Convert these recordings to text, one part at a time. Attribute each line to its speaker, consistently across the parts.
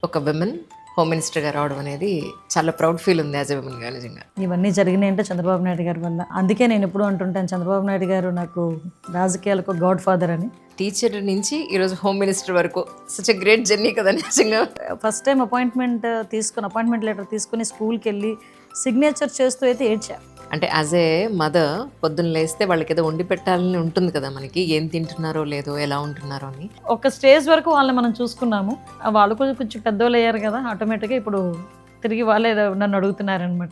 Speaker 1: ఒక women home మినిస్టర్గా రావడం అనేది చాలా ప్రౌడ్ ఫీల్ ఉంది యాజ్ ఎ విమెన్గా నిజంగా.
Speaker 2: ఇవన్నీ జరిగినాయంటే చంద్రబాబు నాయుడు గారి వల్ల. అందుకే నేను ఎప్పుడు అంటుంటాను, చంద్రబాబు నాయుడు గారు నాకు రాజకీయాలకు గాడ్ ఫాదర్ అని.
Speaker 1: టీచర్ నుంచి ఈరోజు హోమ్ మినిస్టర్ వరకు సచ్ ఎ గ్రేట్ జర్నీ కదా నిజంగా.
Speaker 2: ఫస్ట్ టైం అపాయింట్మెంట్ లెటర్ తీసుకుని స్కూల్కి వెళ్ళి సిగ్నేచర్ చేస్తూ అయితే ఏడ్చా.
Speaker 1: అంటే యాజ్ ఏ మదర్ పొద్దున్న లేస్తే వాళ్ళకి ఏదో వండి పెట్టాలని ఉంటుంది కదా మనకి, ఏం తింటున్నారో లేదో ఎలా ఉంటున్నారో అని.
Speaker 2: ఒక స్టేజ్ వరకు వాళ్ళని మనం చూసుకున్నాము. వాళ్ళు కొంచెం పెద్దోళ్ళు అయ్యారు కదా, ఆటోమేటిక్గా ఇప్పుడు తిరిగి వాళ్ళే నన్ను అడుగుతున్నారనమాట.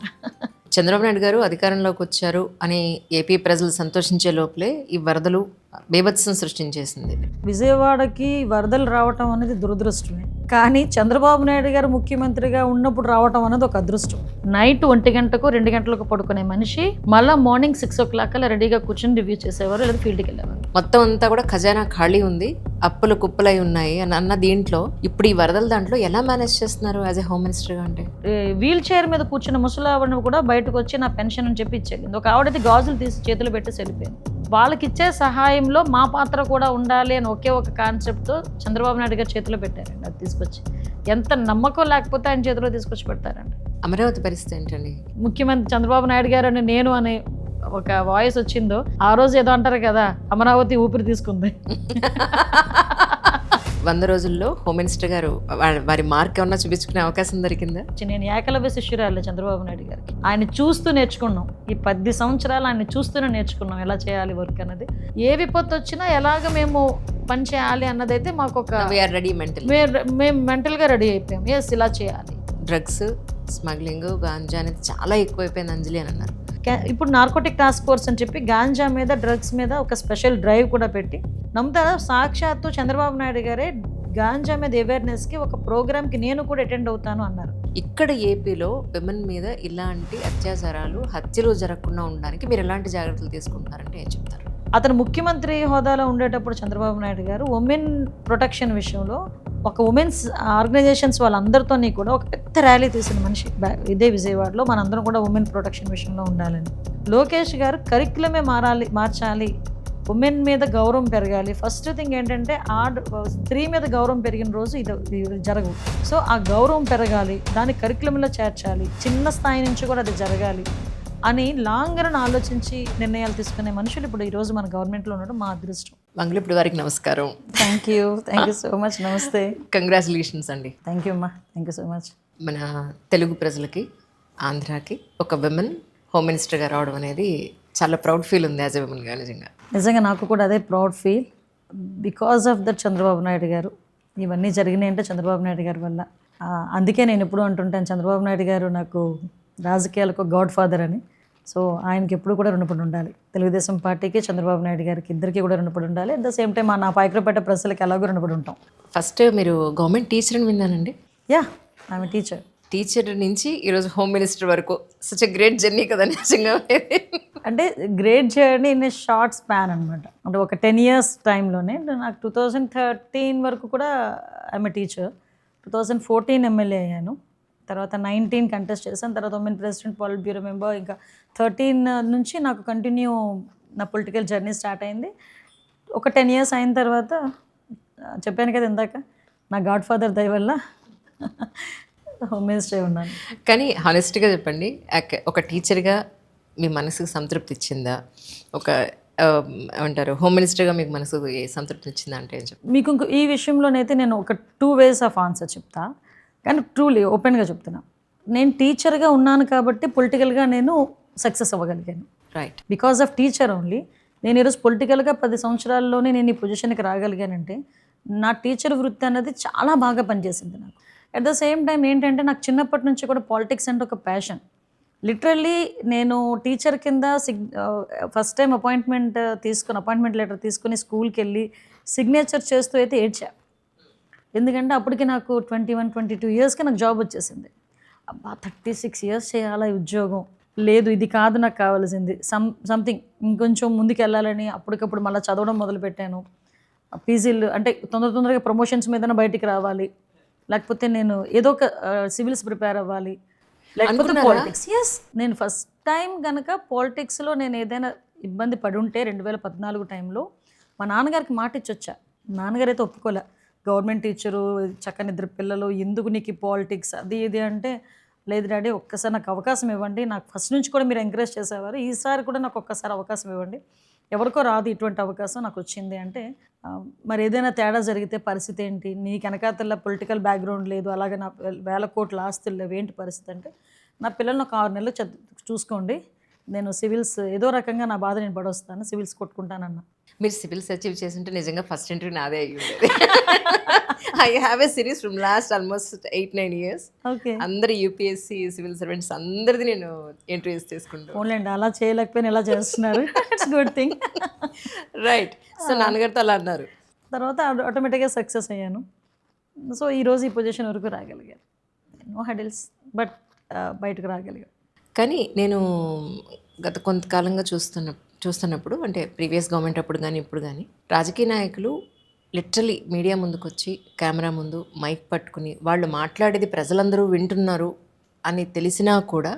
Speaker 1: చంద్రబాబు నాయుడు గారు అధికారంలోకి వచ్చారు అని ఏపీ ప్రజలు సంతోషించే లోపలే ఈ వరదలు బీభత్సం సృష్టించేసింది.
Speaker 2: విజయవాడకి వరదలు రావటం అనేది దురదృష్టమే, కానీ చంద్రబాబు నాయుడు గారు ముఖ్యమంత్రిగా ఉన్నప్పుడు రావటం అనేది ఒక అదృష్టం. నైట్ 1 గంటకు 2 గంటలకు పడుకునే మనిషి మళ్ళీ మార్నింగ్ 6 o'clock అలా రెడీగా కూర్చొని రివ్యూ చేసేవారు, లేదా ఫీల్డ్కి వెళ్ళేవారు.
Speaker 1: మొత్తం అంతా కూడా ఖజానా ఖాళీ ఉంది, అప్పులు కుప్పలై ఉన్నాయి అని అన్న దీంట్లో ఇప్పుడు ఈ వరదల దాంట్లో ఎలా మేనేజ్ చేస్తున్నారు యాజ్ ఎ హోమ్ మినిస్టర్గా? అంటే
Speaker 2: వీల్ చైర్ మీద కూర్చున్న ముసలావిడను కూడా బయటకు వచ్చి నా పెన్షన్ అని చెప్పి ఇచ్చేది. ఒక ఆవిడైతే గాజులు తీసి చేతులు పెట్టేసి వెళ్ళిపోయింది. వాళ్ళకి ఇచ్చే సహాయంలో మా పాత్ర కూడా ఉండాలి అని ఒకే ఒక కాన్సెప్ట్తో చంద్రబాబు నాయుడు గారు చేతిలో పెట్టారండి. అది తీసుకొచ్చి ఎంత నమ్మకం లేకపోతే ఆయన చేతిలో తీసుకొచ్చి పెడతారండి.
Speaker 1: అమరావతి పరిస్థితి ఏంటండి?
Speaker 2: ముఖ్యమంత్రి చంద్రబాబు నాయుడు గారు అని నేను అనే ఒక వాయిస్ వచ్చిందో ఆ రోజు ఏదో అంటారు కదా, అమరావతి ఊపిరి తీసుకుంది.
Speaker 1: 100 రోజుల్లో హోమ్ మినిస్టర్ గారు వారి మార్క్ ఏమన్నా చూపించుకునే అవకాశం దొరికిందా?
Speaker 2: నేను ఏకలవ్య శిష్యురాలే చంద్రబాబు నాయుడు గారికి. ఆయన చూస్తూ నేర్చుకున్నాం. ఈ 10 సంవత్సరాలు ఆయన చూస్తూనే నేర్చుకున్నాం ఎలా చేయాలి వర్క్ అన్నది. ఏ విపత్తు వచ్చినా ఎలాగ మేము పని చేయాలి అన్నదైతే మాకు ఒక
Speaker 1: రెడీ
Speaker 2: మేము మెంటల్గా రెడీ అయిపోయాం. ఎస్ ఇలా చేయాలి.
Speaker 1: డ్రగ్స్ స్మగ్లింగ్ గాంజా అనేది చాలా ఎక్కువైపోయింది అంజలి అని అన్నారు.
Speaker 2: ఇప్పుడు నార్కోటిక్ టాస్క్ ఫోర్స్ అని చెప్పి గాంజా మీద డ్రగ్స్ మీద ఒక స్పెషల్ డ్రైవ్ కూడా పెట్టి నమ్ముతారా, సాక్షాత్తు చంద్రబాబు నాయుడు గారే గాంజా మీద అవేర్నెస్కి ఒక ప్రోగ్రామ్కి నేను కూడా అటెండ్ అవుతాను అన్నారు.
Speaker 1: ఇక్కడ ఏపీలో విమెన్ మీద ఇలాంటి అత్యాచారాలు హత్యలు జరగకుండా ఉండడానికి మీరు ఎలాంటి జాగ్రత్తలు తీసుకుంటున్నారంటే ఏం చెప్తారు?
Speaker 2: అతను ముఖ్యమంత్రి హోదాలో ఉండేటప్పుడు చంద్రబాబు నాయుడు గారు ఉమెన్ ప్రొటెక్షన్ విషయంలో ఒక ఉమెన్స్ ఆర్గనైజేషన్స్ వాళ్ళందరితో కూడా ఒక పెద్ద ర్యాలీ తీసిన మనిషి. ఇదే విజయవాడలో మనందరం కూడా ఉమెన్ ప్రొటెక్షన్ విషయంలో ఉండాలని. లోకేష్ గారు కరిక్యులమే మార్చాలి, ఉమెన్ మీద గౌరవం పెరగాలి. ఫస్ట్ థింగ్ ఏంటంటే స్త్రీ మీద గౌరవం పెరిగిన రోజు ఇది జరగదు. సో ఆ గౌరవం పెరగాలి, దాన్ని కరిక్యులంలో చేర్చాలి, చిన్న స్థాయి నుంచి కూడా అది జరగాలి అని లాంగ్ రన్ ఆలోచించి నిర్ణయాలు తీసుకునే మనుషులు ఇప్పుడు ఈరోజు మన గవర్నమెంట్లో ఉండడం మా అదృష్టం.
Speaker 1: మంగళ ఇప్పుడు వారికి నమస్కారం.
Speaker 2: Thank you so much. నమస్తే.
Speaker 1: కంగ్రాచులేషన్స్ అండి.
Speaker 2: థ్యాంక్ యూ అమ్మా. Thank you so much.
Speaker 1: మన తెలుగు ప్రజలకి, ఆంధ్రాకి ఒక విమెన్ హోమ్ మినిస్టర్గా రావడం అనేది చాలా ప్రౌడ్ ఫీల్ ఉంది యాజ్ ఎ విమెన్గా నిజంగా.
Speaker 2: నిజంగా నాకు కూడా అదే proud feel, because of that Chandrababu Naidu గారు. ఇవన్నీ జరిగినాయంటే చంద్రబాబు నాయుడు గారి వల్ల. అందుకే నేను ఎప్పుడు అంటుంటాను, చంద్రబాబు నాయుడు గారు నాకు రాజకీయాలకు గాడ్ ఫాదర్ అని. సో ఆయనకి ఎప్పుడు కూడా రుణపడి ఉండాలి. తెలుగుదేశం పార్టీకి, చంద్రబాబు నాయుడు గారికి ఇద్దరికి కూడా రుణపడి ఉండాలి. అట్ ద సేమ్ టైం నా పాయకరపేట ప్రజలకి ఎలాగో రుణపడి ఉంటాం.
Speaker 1: ఫస్ట్ మీరు గవర్నమెంట్ టీచర్ అని విన్నానండి.
Speaker 2: Yeah, I'm teacher.
Speaker 1: టీచర్ నుంచి ఈరోజు హోమ్ మినిస్టర్ వరకు సచ్ ఎ గ్రేట్ జర్నీ కదా నిజంగా.
Speaker 2: అంటే great journey in a short span అనమాట. అంటే ఒక 10 years టైంలోనే నాకు 2013 వరకు కూడా ఐఎమ్ ఏ టీచర్. 2014 ఎమ్మెల్యే అయ్యాను. తర్వాత 19 కంటెస్ట్ చేశాను. తర్వాత ఉమెన్ ప్రెసిడెంట్, పాలిట్ బ్యూరో మెంబర్. ఇంకా 13 నుంచి నాకు కంటిన్యూ నా పొలిటికల్ జర్నీ స్టార్ట్ అయింది. ఒక 10 years అయిన తర్వాత చెప్పాను కదా ఇందాక, నా గాడ్ ఫాదర్ దయ వల్ల హోమ్ మినిస్టర్ ఉన్నాను.
Speaker 1: కానీ హానెస్ట్గా చెప్పండి, ఒక టీచర్గా మీ మనసుకు సంతృప్తి ఇచ్చిందా? ఒక ఏమంటారు హోమ్ మినిస్టర్గా మీకు మనసుకు సంతృప్తి ఇచ్చిందా అంటే ఏం చెప్తాను?
Speaker 2: మీకు ఈ విషయంలోనైతే నేను ఒక 2 ways ఆఫ్ ఆన్సర్ చెప్తా, కానీ ట్రూలీ ఓపెన్గా చెప్తున్నా. నేను టీచర్గా ఉన్నాను కాబట్టి పొలిటికల్గా నేను సక్సెస్ అవ్వగలిగాను.
Speaker 1: Right.
Speaker 2: Because of teacher only. నేను ఈరోజు పొలిటికల్గా 10 సంవత్సరాల్లోనే నేను ఈ పొజిషన్కి రాగలిగానంటే నా టీచర్ వృత్తి అనేది చాలా బాగా పనిచేసింది నాకు. అట్ ద సేమ్ టైం ఏంటంటే నాకు చిన్నప్పటి నుంచి కూడా పాలిటిక్స్ అంటే ఒక ప్యాషన్. లిటరల్లీ నేను టీచర్ కింద ఫస్ట్ టైం అపాయింట్మెంట్ లెటర్ తీసుకుని స్కూల్కి వెళ్ళి సిగ్నేచర్ చేస్తూ అయితే ఏడ్చా. ఎందుకంటే అప్పటికి నాకు 21-22 yearsకి నాకు జాబ్ వచ్చేసింది. అబ్బా 36 years చేయాలా ఉద్యోగం, లేదు ఇది కాదు నాకు కావాల్సింది, సంథింగ్ ఇంకొంచెం ముందుకు వెళ్ళాలని అప్పటికప్పుడు మళ్ళీ చదవడం మొదలుపెట్టాను. పీజీలు అంటే తొందరగా ప్రమోషన్స్ మీద బయటికి రావాలి, లేకపోతే నేను ఏదో ఒక సివిల్స్ ప్రిపేర్ అవ్వాలి, లేకపోతే పాలిటిక్స్. ఎస్, నేను ఫస్ట్ టైం కనుక పాలిటిక్స్లో నేను ఏదైనా ఇబ్బంది పడి ఉంటే 2014 టైంలో మా నాన్నగారికి మాట ఇచ్చొచ్చా. నాన్నగారు అయితే ఒప్పుకోలే. గవర్నమెంట్ టీచరు, చక్కని 2 పిల్లలు, ఎందుకు నీకు ఈ పాలిటిక్స్ అది ఇది అంటే, లేదు డాడీ ఒక్కసారి నాకు అవకాశం ఇవ్వండి, నాకు ఫస్ట్ నుంచి కూడా మీరు ఎంకరేజ్ చేసేవారు, ఈసారి కూడా నాకు ఒక్కసారి అవకాశం ఇవ్వండి, ఎవరికో రాదు ఇటువంటి అవకాశం నాకు వచ్చింది అంటే, మరి ఏదైనా తేడా జరిగితే పరిస్థితి ఏంటి, నీకు వెనకాతల పొలిటికల్ బ్యాక్గ్రౌండ్ లేదు, అలాగే నా వేల కోట్ల ఆస్తులు లేవు, ఏంటి పరిస్థితి అంటే, నా పిల్లల్ని ఒక 6 నెలలు చూసుకోండి, నేను సివిల్స్ ఏదో రకంగా నా బాధ నేను పడొస్తాను, సివిల్స్ కొట్టుకుంటానన్నా.
Speaker 1: మీరు సివిల్స్ అచీవ్ చేస్తుంటే నిజంగా ఫస్ట్ ఇంటర్వ్యూ నాదే అయ్యి ఉండేది. I have a series from last almost 8-9 years.
Speaker 2: Okay,
Speaker 1: అందరు యూపీఎస్సీ సివిల్ సర్వెంట్స్ అందరిది నేను ఇంటర్వ్యూస్ తీసుకుంటాను.
Speaker 2: ఓన్లేండి అలా చేయలేకపోయినా ఎలా చేస్తున్నారు, it's good thing.
Speaker 1: Right. So నాన్నగారితో అలా అన్నారు.
Speaker 2: తర్వాత ఆటోమేటిక్గా సక్సెస్ అయ్యాను. సో ఈరోజు ఈ పొజిషన్ వరకు రాగలిగాను. నో హెడిల్స్, బట్ బయటకు రాగలిగాను.
Speaker 1: కానీ నేను గత కొంతకాలంగా చూస్తున్నప్పుడు అంటే ప్రీవియస్ గవర్నమెంట్ అప్పుడు కానీ ఇప్పుడు కానీ రాజకీయ నాయకులు లిటరలీ మీడియా ముందుకు వచ్చి కెమెరా ముందు మైక్ పట్టుకుని వాళ్ళు మాట్లాడేది ప్రజలందరూ వింటున్నారు అని తెలిసినా కూడా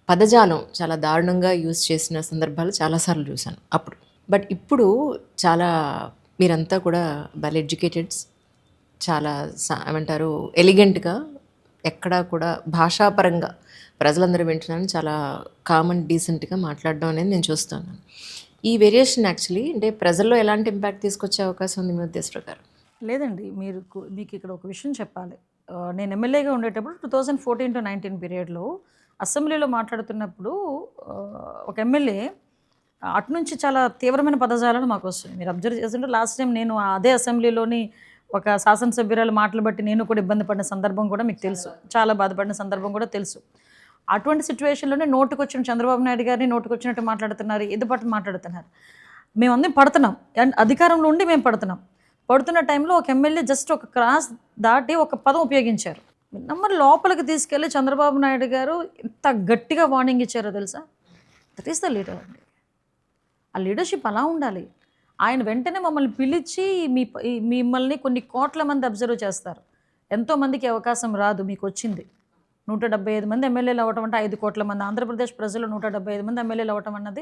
Speaker 1: పదజాలం చాలా దారుణంగా యూజ్ చేసిన సందర్భాలు చాలాసార్లు చూశాను అప్పుడు. బట్ ఇప్పుడు చాలా మీరంతా కూడా వెల్ ఎడ్యుకేటెడ్స్, చాలా ఏమంటారు ఎలిగెంట్గా, ఎక్కడా కూడా భాషాపరంగా ప్రజలందరూ వింటున్నాను, చాలా కామన్ డీసెంట్గా మాట్లాడడం అనేది నేను చూస్తాను. ఈ వేరియేషన్ యాక్చువల్లీ అంటే ప్రజల్లో ఎలాంటి ఇంపాక్ట్ తీసుకొచ్చే అవకాశం ఉంది మీ ఉద్దేశ ప్రకారం?
Speaker 2: లేదండి, మీకు ఇక్కడ ఒక విషయం చెప్పాలి. నేను ఎమ్మెల్యేగా ఉండేటప్పుడు 2014 to 19 పీరియడ్లో అసెంబ్లీలో మాట్లాడుతున్నప్పుడు ఒక ఎమ్మెల్యే అటు నుంచి చాలా తీవ్రమైన పదజాలను మాకు వస్తుంది. మీరు అబ్జర్వ్ చేస్తుంటే లాస్ట్ టైం నేను అదే అసెంబ్లీలోని ఒక శాసనసభ్యురాలు మాటలు బట్టి నేను కూడా ఇబ్బంది పడిన సందర్భం కూడా మీకు తెలుసు, చాలా బాధపడిన సందర్భం కూడా తెలుసు. అటువంటి సిచ్యువేషన్లోనే నోటుకొచ్చిన చంద్రబాబు నాయుడు గారిని నోటుకొచ్చినట్టు మాట్లాడుతున్నారు, ఎదుపట్టు మాట్లాడుతున్నారు. మేమందరం పడుతున్నాం, అండ్ అధికారంలో ఉండి మేము పడుతున్న టైంలో ఒక ఎమ్మెల్యే జస్ట్ ఒక క్రాస్ దాటి ఒక పదం ఉపయోగించారు. నమ్మరు లోపలికి తీసుకెళ్ళి చంద్రబాబు నాయుడు గారు ఎంత గట్టిగా వార్నింగ్ ఇచ్చారో తెలుసా? దట్ ఈస్ ద లీడర్ అండి. ఆ లీడర్షిప్ అలా ఉండాలి. ఆయన వెంటనే మమ్మల్ని పిలిచి మిమ్మల్ని కొన్ని కోట్ల మంది అబ్జర్వ్ చేస్తారు, ఎంతోమందికి అవకాశం రాదు, మీకు వచ్చింది. 175 మంది ఎమ్మెల్యేలు అవ్వటం అంటే 5 కోట్ల మంది ఆంధ్రప్రదేశ్ ప్రజలు 175 మంది ఎమ్మెల్యేలు అవ్వటం అన్నది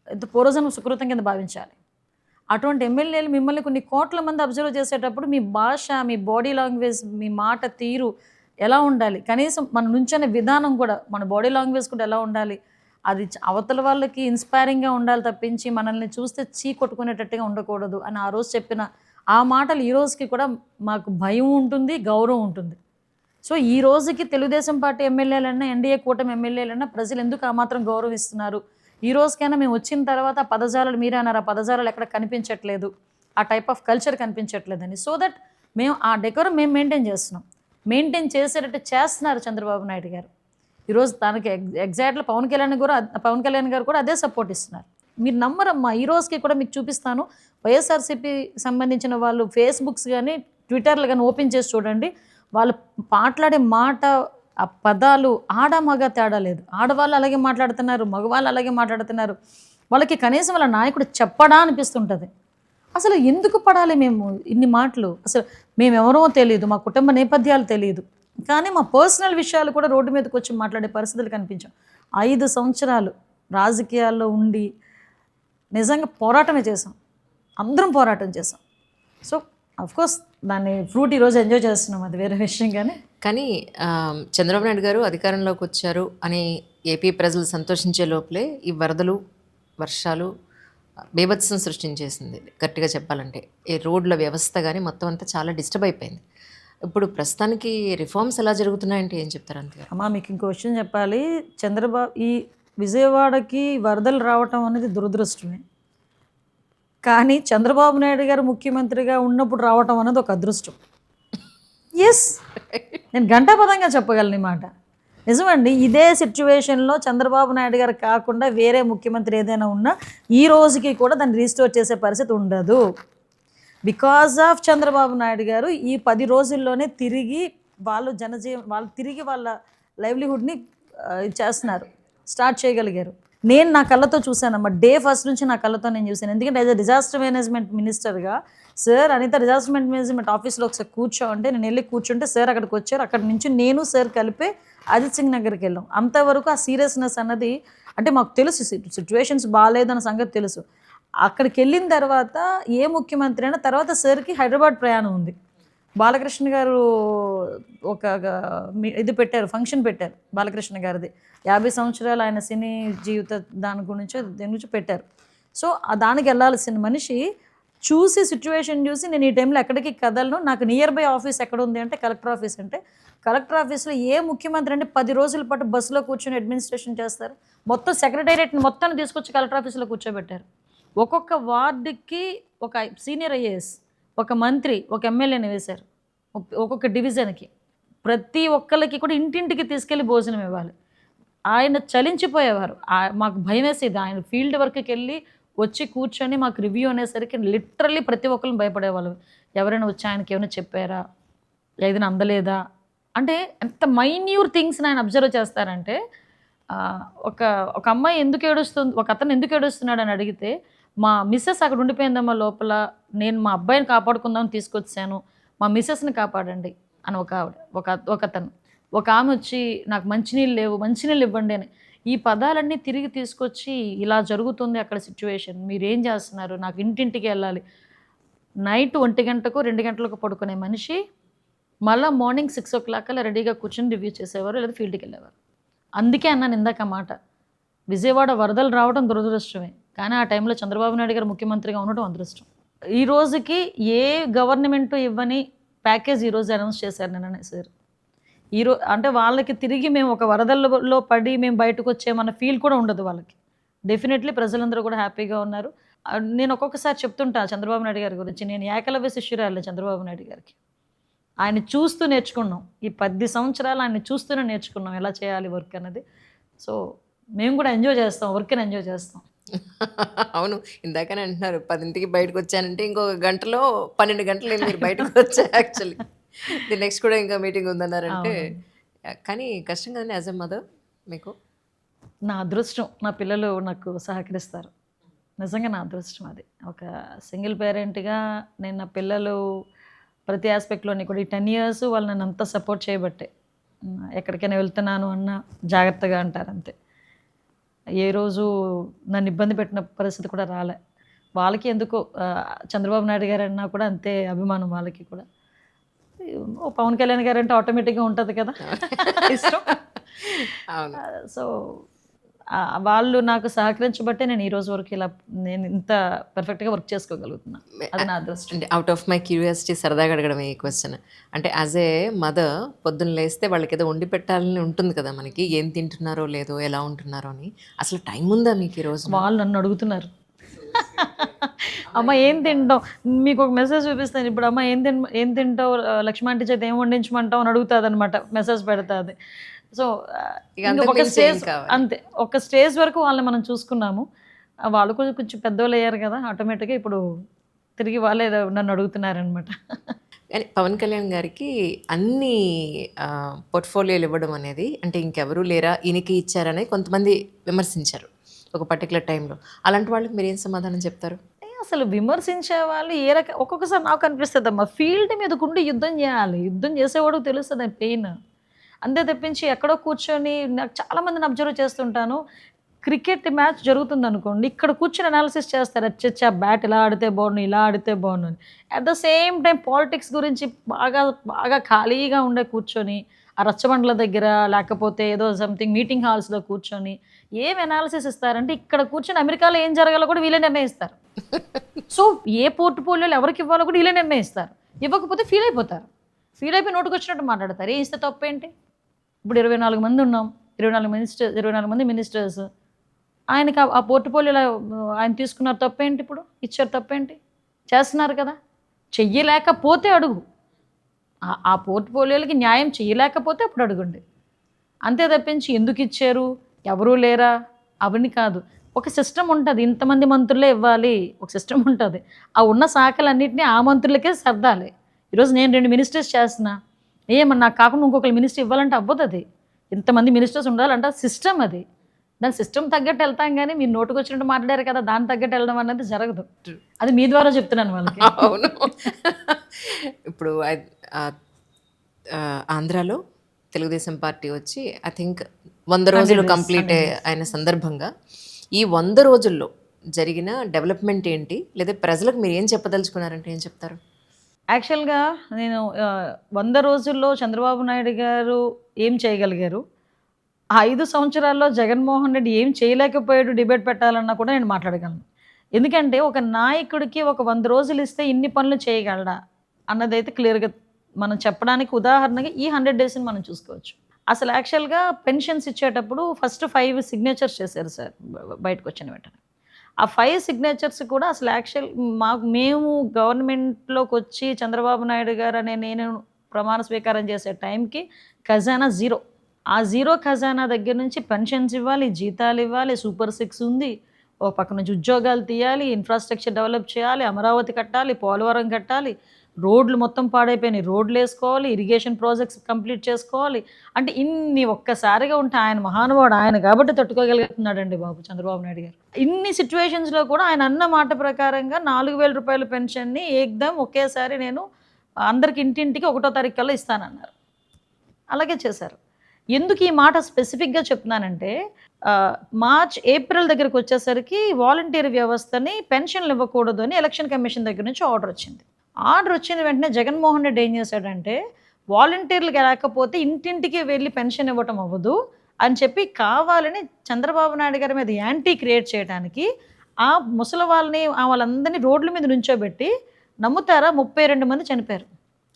Speaker 2: ఎంత పూర్వజన్మ సుకృతం కింద భావించాలి. అటువంటి ఎమ్మెల్యేలు మిమ్మల్ని కొన్ని కోట్ల మంది అబ్జర్వ్ చేసేటప్పుడు మీ భాష, మీ బాడీ లాంగ్వేజ్, మీ మాట తీరు ఎలా ఉండాలి, కనీసం మన నుంచనే విధానం కూడా, మన బాడీ లాంగ్వేజ్ కూడా ఎలా ఉండాలి, అది అవతల వాళ్ళకి ఇన్స్పైరింగ్గా ఉండాలి తప్పించి మనల్ని చూస్తే చీ కొట్టుకునేటట్టుగా ఉండకూడదు అని ఆ రోజు చెప్పిన ఆ మాటలు ఈ రోజుకి కూడా మాకు భయం ఉంటుంది, గౌరవం ఉంటుంది. సో ఈ రోజుకి తెలుగుదేశం పార్టీ ఎమ్మెల్యేలన్నా, ఎన్డీఏ కూటమి ఎమ్మెల్యేలన్నా ప్రజలు ఎందుకు ఆ మాత్రం గౌరవిస్తున్నారు? ఈ రోజుకైనా మేము వచ్చిన తర్వాత ఆ పదజాలాలు మీరే అన్నారు, ఆ పదజాలాలు ఎక్కడ కనిపించట్లేదు, ఆ టైప్ ఆఫ్ కల్చర్ కనిపించట్లేదని. సో దట్ మేము ఆ డెకోరం మేము మెయింటైన్ చేస్తున్నాం, మెయింటైన్ చేసేటట్టు చేస్తున్నారు చంద్రబాబు నాయుడు గారు. ఈరోజు తనకి ఎగ్జాక్ట్గా పవన్ కళ్యాణ్ గారు కూడా అదే సపోర్ట్ ఇస్తున్నారు. మీరు నమ్మరమ్మా, ఈ రోజుకి కూడా మీకు చూపిస్తాను. వైఎస్ఆర్సీపీ సంబంధించిన వాళ్ళు ఫేస్బుక్స్ కానీ ట్విట్టర్లు కానీ ఓపెన్ చేసి చూడండి, వాళ్ళు మాట్లాడే మాట, ఆ పదాలు ఆడ మగ తేడా లేదు. ఆడవాళ్ళు అలాగే మాట్లాడుతున్నారు, మగవాళ్ళు అలాగే మాట్లాడుతున్నారు. వాళ్ళకి కనీసం వాళ్ళ నాయకుడు చెప్పడా అనిపిస్తుంటుంది. అసలు ఎందుకు పడాలి మేము ఇన్ని మాటలు? అసలు మేమెవరో తెలియదు, మా కుటుంబ నేపథ్యాలు తెలియదు, కానీ మా పర్సనల్ విషయాలు కూడా రోడ్డు మీదకి వచ్చి మాట్లాడే పరిస్థితులు కనిపించాం. 5 సంవత్సరాలు రాజకీయాల్లో ఉండి నిజంగా పోరాటమే చేసాం, అందరం పోరాటం చేసాం. సో అఫ్కోర్స్ దాన్ని ఫ్రూట్ ఈరోజు ఎంజాయ్ చేస్తున్నాం, అది వేరే విషయం.
Speaker 1: కానీ చంద్రబాబు నాయుడు గారు అధికారంలోకి వచ్చారు అని ఏపీ ప్రజలు సంతోషించే లోపలే ఈ వరదలు, వర్షాలు బీభత్సం సృష్టించేసింది. గట్టిగా చెప్పాలంటే ఈ రోడ్ల వ్యవస్థ కానీ మొత్తం అంతా చాలా డిస్టర్బ్ అయిపోయింది. ఇప్పుడు ప్రస్తుతానికి రిఫార్మ్స్ ఎలా జరుగుతున్నాయంటే ఏం చెప్తారు? అంతే
Speaker 2: అమ్మా, మీకు ఇంకో విషయం చెప్పాలి. ఈ విజయవాడకి వరదలు రావటం అనేది దురదృష్టమే, కానీ చంద్రబాబు నాయుడు గారు ముఖ్యమంత్రిగా ఉన్నప్పుడు రావటం అనేది ఒక అదృష్టం. ఎస్, నేను ఘంటాపథంగా చెప్పగలను ఈ మాట. నిజమండి, ఇదే సిచ్యువేషన్లో చంద్రబాబు నాయుడు గారు కాకుండా వేరే ముఖ్యమంత్రి ఏదైనా ఉన్నా ఈ రోజుకి కూడా దాన్ని రీస్టోర్ చేసే పరిస్థితి ఉండదు. బికాజ్ ఆఫ్ చంద్రబాబు నాయుడు గారు ఈ 10 రోజుల్లోనే తిరిగి వాళ్ళు తిరిగి వాళ్ళ లైవ్లీహుడ్ని చేస్తున్నారు, స్టార్ట్ చేయగలిగారు. నేను నా కళ్ళతో చూశానమ్మా, డే ఫస్ట్ నుంచి నా కళ్ళతో నేను చూశాను. ఎందుకంటే యాజ్ అ డిజాస్టర్ మేనేజ్మెంట్ మినిస్టర్గా సార్ అనిత డిజాస్టర్ మేనేజ్మెంట్ ఆఫీస్లో ఒకసారి కూర్చోంటే నేను వెళ్ళి కూర్చుంటే సార్ అక్కడికి వచ్చారు. అక్కడి నుంచి నేను సార్ కలిపి అజిత్ సింగ్ నగర్కి వెళ్ళాం. అంతవరకు ఆ సీరియస్నెస్ అన్నది అంటే మాకు తెలుసు, సిచ్యువేషన్స్ బాగాలేదన్న సంగతి తెలుసు. అక్కడికి వెళ్ళిన తర్వాత ఏ ముఖ్యమంత్రి అయినా తర్వాత సార్కి హైదరాబాద్ ప్రయాణం ఉంది. బాలకృష్ణ గారు ఒక ఇది పెట్టారు, ఫంక్షన్ పెట్టారు బాలకృష్ణ గారిది 50 సంవత్సరాలు ఆయన సినీ జీవిత దాని గురించి పెట్టారు. సో దానికి వెళ్ళాల్సిన మనిషి చూసి సిచ్యువేషన్ చూసి నేను ఈ టైంలో ఎక్కడికి కదలను, నాకు నియర్ బై ఆఫీస్ ఎక్కడ ఉంది అంటే కలెక్టర్ ఆఫీస్, అంటే కలెక్టర్ ఆఫీస్లో ఏ ముఖ్యమంత్రి అంటే 10 రోజుల పాటు బస్సులో కూర్చొని అడ్మినిస్ట్రేషన్ చేస్తారు. మొత్తం సెక్రటేరియట్ని మొత్తాన్ని తీసుకొచ్చి కలెక్టర్ ఆఫీస్లో కూర్చోబెట్టారు. ఒక్కొక్క వార్డుకి ఒక సీనియర్ ఐఏఎస్, ఒక మంత్రి, ఒక ఎమ్మెల్యేని వేశారు ఒక్కొక్క డివిజన్కి. ప్రతి ఒక్కరికి కూడా ఇంటింటికి తీసుకెళ్ళి భోజనం ఇవ్వాలి. ఆయన చలించిపోయేవారు. మాకు భయం వేసేది. ఆయన ఫీల్డ్ వర్క్కి వెళ్ళి వచ్చి కూర్చొని మాకు రివ్యూ అనేసరికి లిటరల్లీ ప్రతి ఒక్కరిని భయపడేవాళ్ళు. ఎవరైనా వచ్చి ఆయనకి ఏమైనా చెప్పారా, ఏదైనా అందలేదా అంటే ఎంత మైన్యూర్ థింగ్స్ని ఆయన అబ్జర్వ్ చేస్తారంటే, ఒక అమ్మాయి ఎందుకు ఏడుస్తుంది, ఒక అతను ఎందుకు ఏడుస్తున్నాడు అని అడిగితే, మా మిస్సెస్ అక్కడ ఉండిపోయిందమ్మా లోపల, నేను మా అబ్బాయిని కాపాడుకుందామని తీసుకొచ్చాను, మా మిస్సెస్ని కాపాడండి అని ఒకతను. ఒక ఆమె వచ్చి నాకు మంచినీళ్ళు లేవు, మంచినీళ్ళు ఇవ్వండి అని. ఈ పదాలన్నీ తిరిగి తీసుకొచ్చి ఇలా జరుగుతుంది అక్కడ సిచ్యువేషన్, మీరేం చేస్తున్నారు, నాకు ఇంటింటికి వెళ్ళాలి. నైట్ 1 గంటకు 2 గంటలకు పడుకునే మనిషి మళ్ళీ మార్నింగ్ 6 o'clock అలా రెడీగా కూర్చొని రివ్యూ చేసేవారు, లేదా ఫీల్డ్కి వెళ్ళేవారు. అందుకే అన్నాను ఇందాక మాట, విజయవాడ వరదలు రావడం దురదృష్టమే, కానీ ఆ టైంలో చంద్రబాబు నాయుడు గారు ముఖ్యమంత్రిగా ఉండటం అదృష్టం. ఈ రోజుకి ఏ గవర్నమెంట్ ఇవ్వని ప్యాకేజ్ ఈరోజు అనౌన్స్ చేశారు నిన్ననే సార్. అంటే వాళ్ళకి తిరిగి మేము ఒక వరదల్లో పడి మేము బయటకు వచ్చేమన్న ఫీల్ కూడా ఉండదు వాళ్ళకి. డెఫినెట్లీ ప్రజలందరూ కూడా హ్యాపీగా ఉన్నారు. నేను ఒక్కొక్కసారి చెప్తుంటా చంద్రబాబు నాయుడు గారి గురించి, నేను ఏకలవ్య శిష్యురాలే చంద్రబాబు నాయుడు గారికి. ఆయన చూస్తూ నేర్చుకున్నాం, ఈ 10 సంవత్సరాలు ఆయన చూస్తూనే నేర్చుకున్నాం ఎలా చేయాలి వర్క్ అనేది. సో మేము కూడా ఎంజాయ్ చేస్తాం, వర్క్ని ఎంజాయ్ చేస్తాం.
Speaker 1: అవును, ఇందాకనే అంటున్నారు 10ంటికి బయటకు వచ్చానంటే ఇంకొక గంటలో 12 గంటలు మీరు బయటకు వచ్చారు యాక్చువల్లీ. ది నెక్స్ట్ కూడా ఇంకా మీటింగ్ ఉందన్నారంటే, కానీ కష్టం కదండి యాజ్ ఎ మదర్ మీకు?
Speaker 2: నా అదృష్టం, నా పిల్లలు నాకు సహకరిస్తారు, నిజంగా నా అదృష్టం అది. ఒక సింగిల్ పేరెంట్గా నేను నా పిల్లలు ప్రతి ఆస్పెక్ట్లోని కూడా ఈ 10 years వాళ్ళు నన్ను అంతా సపోర్ట్ చేయబట్టే. ఎక్కడికైనా వెళ్తున్నాను అన్న జాగ్రత్తగా అంటారు అంతే. ఏ రోజు నన్ను ఇబ్బంది పెట్టిన పరిస్థితి కూడా రాలే. వాళ్ళకి ఎందుకో చంద్రబాబు నాయుడు గారు అన్నా కూడా అంతే అభిమానం వాళ్ళకి కూడా. పవన్ కళ్యాణ్ గారు అంటే ఆటోమేటిక్గా ఉంటుంది కదా ఇష్టం. సో వాళ్ళు నాకు సహకరించబట్టే నేను ఈ రోజు వరకు ఇలా నేను ఇంత పర్ఫెక్ట్గా వర్క్ చేసుకోగలుగుతున్నా, అది నా అదృష్టం.
Speaker 1: అంటే అవుట్ ఆఫ్ మై క్యూరియాసిటీ సరదాగా అడగడం ఈ క్వశ్చన్. అంటే యాజ్ ఏ మదర్ పొద్దున్న లేస్తే వాళ్ళకి ఏదో వండి పెట్టాలని ఉంటుంది కదా మనకి, ఏం తింటున్నారో లేదో ఎలా ఉంటున్నారో అని. అసలు టైం ఉందా మీకు ఈరోజు?
Speaker 2: వాళ్ళు నన్ను అడుగుతున్నారు, అమ్మ ఏం తింటావు, మీకు ఒక మెసేజ్ చూపిస్తాను ఇప్పుడు, అమ్మ ఏం తింటావు లక్ష్మాంటి చేత ఏం వండించమంటావు అని అడుగుతుంది అనమాట, మెసేజ్ పెడుతుంది. సో ఒక స్టేజ్ అంతే, ఒక స్టేజ్ వరకు వాళ్ళని మనం చూసుకున్నాము. వాళ్ళు కూడా కొంచెం పెద్దోళ్ళు అయ్యారు కదా, ఆటోమేటిక్గా ఇప్పుడు తిరిగి వాళ్ళే నన్ను అడుగుతున్నారనమాట.
Speaker 1: కానీ పవన్ కళ్యాణ్ గారికి అన్ని పోర్ట్ఫోలియోలు ఇవ్వడం అనేది, అంటే ఇంకెవరూ లేరా ఈయనకి ఇచ్చారని కొంతమంది విమర్శించారు ఒక పర్టికులర్ టైంలో. అలాంటి వాళ్ళకి మీరు ఏం సమాధానం చెప్తారు?
Speaker 2: అసలు విమర్శించే వాళ్ళు ఒక్కొక్కసారి నాకు అనిపిస్తుంది అమ్మా, ఫీల్డ్ మీదకుండి యుద్ధం చేయాలి, యుద్ధం చేసేవాడు తెలుస్తుంది పెయిన్. అంతే తప్పించి ఎక్కడో కూర్చొని, నాకు చాలామందిని అబ్జర్వ్ చేస్తుంటాను, క్రికెట్ మ్యాచ్ జరుగుతుంది అనుకోండి, ఇక్కడ కూర్చొని అనాలిసిస్ చేస్తారు, అచ్చా బ్యాట్ ఇలా ఆడితే బాగుండు, ఇలా ఆడితే బాగుండు అని. At the same time politics గురించి బాగా బాగా ఖాళీగా ఉండే కూర్చొని ఆ రచ్చబండ్ల దగ్గర, లేకపోతే ఏదో సంథింగ్ మీటింగ్ హాల్స్లో కూర్చొని ఏం అనాలిసిస్ ఇస్తారంటే, ఇక్కడ కూర్చొని అమెరికాలో ఏం జరగాలో కూడా వీళ్ళే నిర్ణయిస్తారు. సో ఏ పోర్ట్ఫోలియోలు ఎవరికి ఇవ్వాలో కూడా వీళ్ళే నిర్ణయిస్తారు. ఇవ్వకపోతే ఫీల్ అయిపోతారు, ఫీల్ అయిపోయి నోటుకు వచ్చినట్టు మాట్లాడతారు. ఏం ఇస్తే తప్పేంటి? ఇప్పుడు 24 మంది ఉన్నాం, 24 మంది మినిస్టర్స్, ఆయనకి ఆ పోర్ట్ఫోలియోలో ఆయన తీసుకున్నారు తప్పేంటి? ఇప్పుడు ఇచ్చారు తప్పేంటి? చేస్తున్నారు కదా. చెయ్యలేకపోతే అడుగు, ఆ పోర్ట్ఫోలియోలకి న్యాయం చేయలేకపోతే అప్పుడు అడుగుండి. అంతే తప్పించి ఎందుకు ఇచ్చారు, ఎవరూ లేరా అవన్నీ కాదు. ఒక సిస్టమ్ ఉంటుంది, ఇంతమంది మంత్రులే ఇవ్వాలి, ఒక సిస్టమ్ ఉంటుంది. ఆ ఉన్న శాఖలన్నింటినీ ఆ మంత్రులకే సర్దాలి. ఈరోజు నేను 2 మినిస్టర్స్ చేస్తున్నా, ఏమన్నా నాకు కాకుండా ఇంకొకరు మినిస్టర్ ఇవ్వాలంటే అవ్వదు. అది ఇంతమంది మినిస్టర్స్ ఉండాలంటే సిస్టమ్, అది దాని సిస్టమ్ తగ్గట్టు వెళ్తాం. కానీ మీరు నోటుకు వచ్చినట్టు మాట్లాడారు కదా, దాని తగ్గట్టు వెళ్ళడం అనేది జరగదు. అది మీ ద్వారా చెప్తున్నాను వాళ్ళకి.
Speaker 1: అవును. ఇప్పుడు ఆంధ్రాలో తెలుగుదేశం పార్టీ వచ్చి ఐ థింక్ 100 రోజులు కంప్లీట్ అయిన సందర్భంగా, ఈ 100 రోజుల్లో జరిగిన డెవలప్మెంట్ ఏంటి, లేదా ప్రజలకు మీరు ఏం చెప్పదలుచుకున్నారంటే ఏం చెప్తారు?
Speaker 2: యాక్చువల్గా నేను 100 రోజుల్లో చంద్రబాబు నాయుడు గారు ఏం చేయగలిగారు, ఆ 5 సంవత్సరాల్లో జగన్మోహన్ రెడ్డి ఏం చేయలేకపోయాడు డిబేట్ పెట్టాలన్నా కూడా నేను మాట్లాడగలను. ఎందుకంటే ఒక నాయకుడికి ఒక 100 రోజులు ఇస్తే ఇన్ని పనులు చేయగలడా అన్నదైతే క్లియర్‌గా మనం చెప్పడానికి ఉదాహరణకి ఈ 100 డేస్‌ని మనం చూసుకోవచ్చు. అసలు యాక్చువల్‌గా పెన్షన్స్ ఇచ్చేటప్పుడు ఫస్ట్ 5 సిగ్నేచర్స్ చేశారు సార్ బయటకొచ్చిన వెంటనే. ఆ 5 సిగ్నేచర్స్ కూడా అసలు మేము గవర్నమెంట్‌లోకొచ్చి చంద్రబాబు నాయుడు గారు నేను ప్రమాణ స్వీకారం చేసే టైంకి ఖజానా జీరో. ఆ జీరో ఖజానా దగ్గర నుంచి పెన్షన్స్ ఇవ్వాలి, జీతాలు ఇవ్వాలి, సూపర్ సిక్స్ ఉంది. ఓ పక్క నుంచి ఉద్యోగాలు తీయాలి, ఇన్ఫ్రాస్ట్రక్చర్ డెవలప్ చేయాలి, అమరావతి కట్టాలి, పోలవరం కట్టాలి, రోడ్లు మొత్తం పాడైపోయినాయి, రోడ్లు వేసుకోవాలి, ఇరిగేషన్ ప్రాజెక్ట్స్ కంప్లీట్ చేసుకోవాలి. అంటే ఇన్ని ఒక్కసారిగా ఉంటే ఆయన మహానుభావుడు, ఆయన కాబట్టి తట్టుకోగలుగుతున్నాడండి బాబు చంద్రబాబు నాయుడు గారు. ఇన్ని సిచ్యువేషన్స్లో కూడా ఆయన అన్న మాట ప్రకారంగా 4,000 రూపాయల పెన్షన్ని ఏకదం ఒకేసారి నేను అందరికి ఇంటింటికి 1వ తారీఖు కల్లా ఇస్తానన్నారు. అలాగే చేశారు. ఎందుకు ఈ మాట స్పెసిఫిక్గా చెప్తున్నానంటే మార్చ్ ఏప్రిల్ దగ్గరికి వచ్చేసరికి వాలంటీర్ వ్యవస్థని పెన్షన్లు ఇవ్వకూడదు అని ఎలక్షన్ కమిషన్ దగ్గర నుంచి ఆర్డర్ వచ్చింది. ఆర్డర్ వచ్చిన వెంటనే జగన్మోహన్ రెడ్డి ఏం చేశాడంటే వాలంటీర్లకు లేకపోతే ఇంటింటికి వెళ్ళి పెన్షన్ ఇవ్వటం అవ్వదు అని చెప్పి కావాలని చంద్రబాబు నాయుడు గారి మీద యాంటీ క్రియేట్ చేయడానికి ఆ ముసలి వాళ్ళందరినీ రోడ్ల మీద నుంచోబెట్టి నమ్ముతారా 32 మంది చనిపోయారు.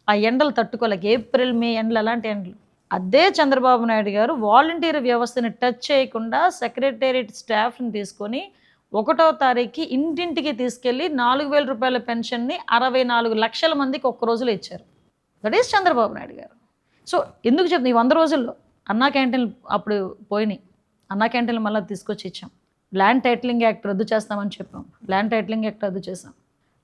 Speaker 2: ఆ ఎండలు తట్టుకోలేక ఏప్రిల్ మే ఎండలు అలాంటి ఎండలు. అదే చంద్రబాబు నాయుడు గారు వాలంటీర్ వ్యవస్థని టచ్ చేయకుండా సెక్రటేరియట్ స్టాఫ్ని తీసుకొని 1వ తారీఖుకి ఇంటింటికి తీసుకెళ్ళి 4,000 రూపాయల పెన్షన్ని 64 లక్షల మందికి ఒక్క రోజులో ఇచ్చారు. దట్ ఈస్ చంద్రబాబు నాయుడు గారు. సో ఎందుకు చెప్తుంది, ఈ 100 రోజుల్లో అన్నా క్యాంటీన్లు అప్పుడు పోయినాయి, అన్నా క్యాంటీన్లు మళ్ళీ తీసుకొచ్చి ఇచ్చాం. ల్యాండ్ టైటిలింగ్ యాక్ట్ రద్దు చేస్తామని చెప్పాం, ల్యాండ్ టైటిలింగ్ యాక్ట్ రద్దు చేసాం.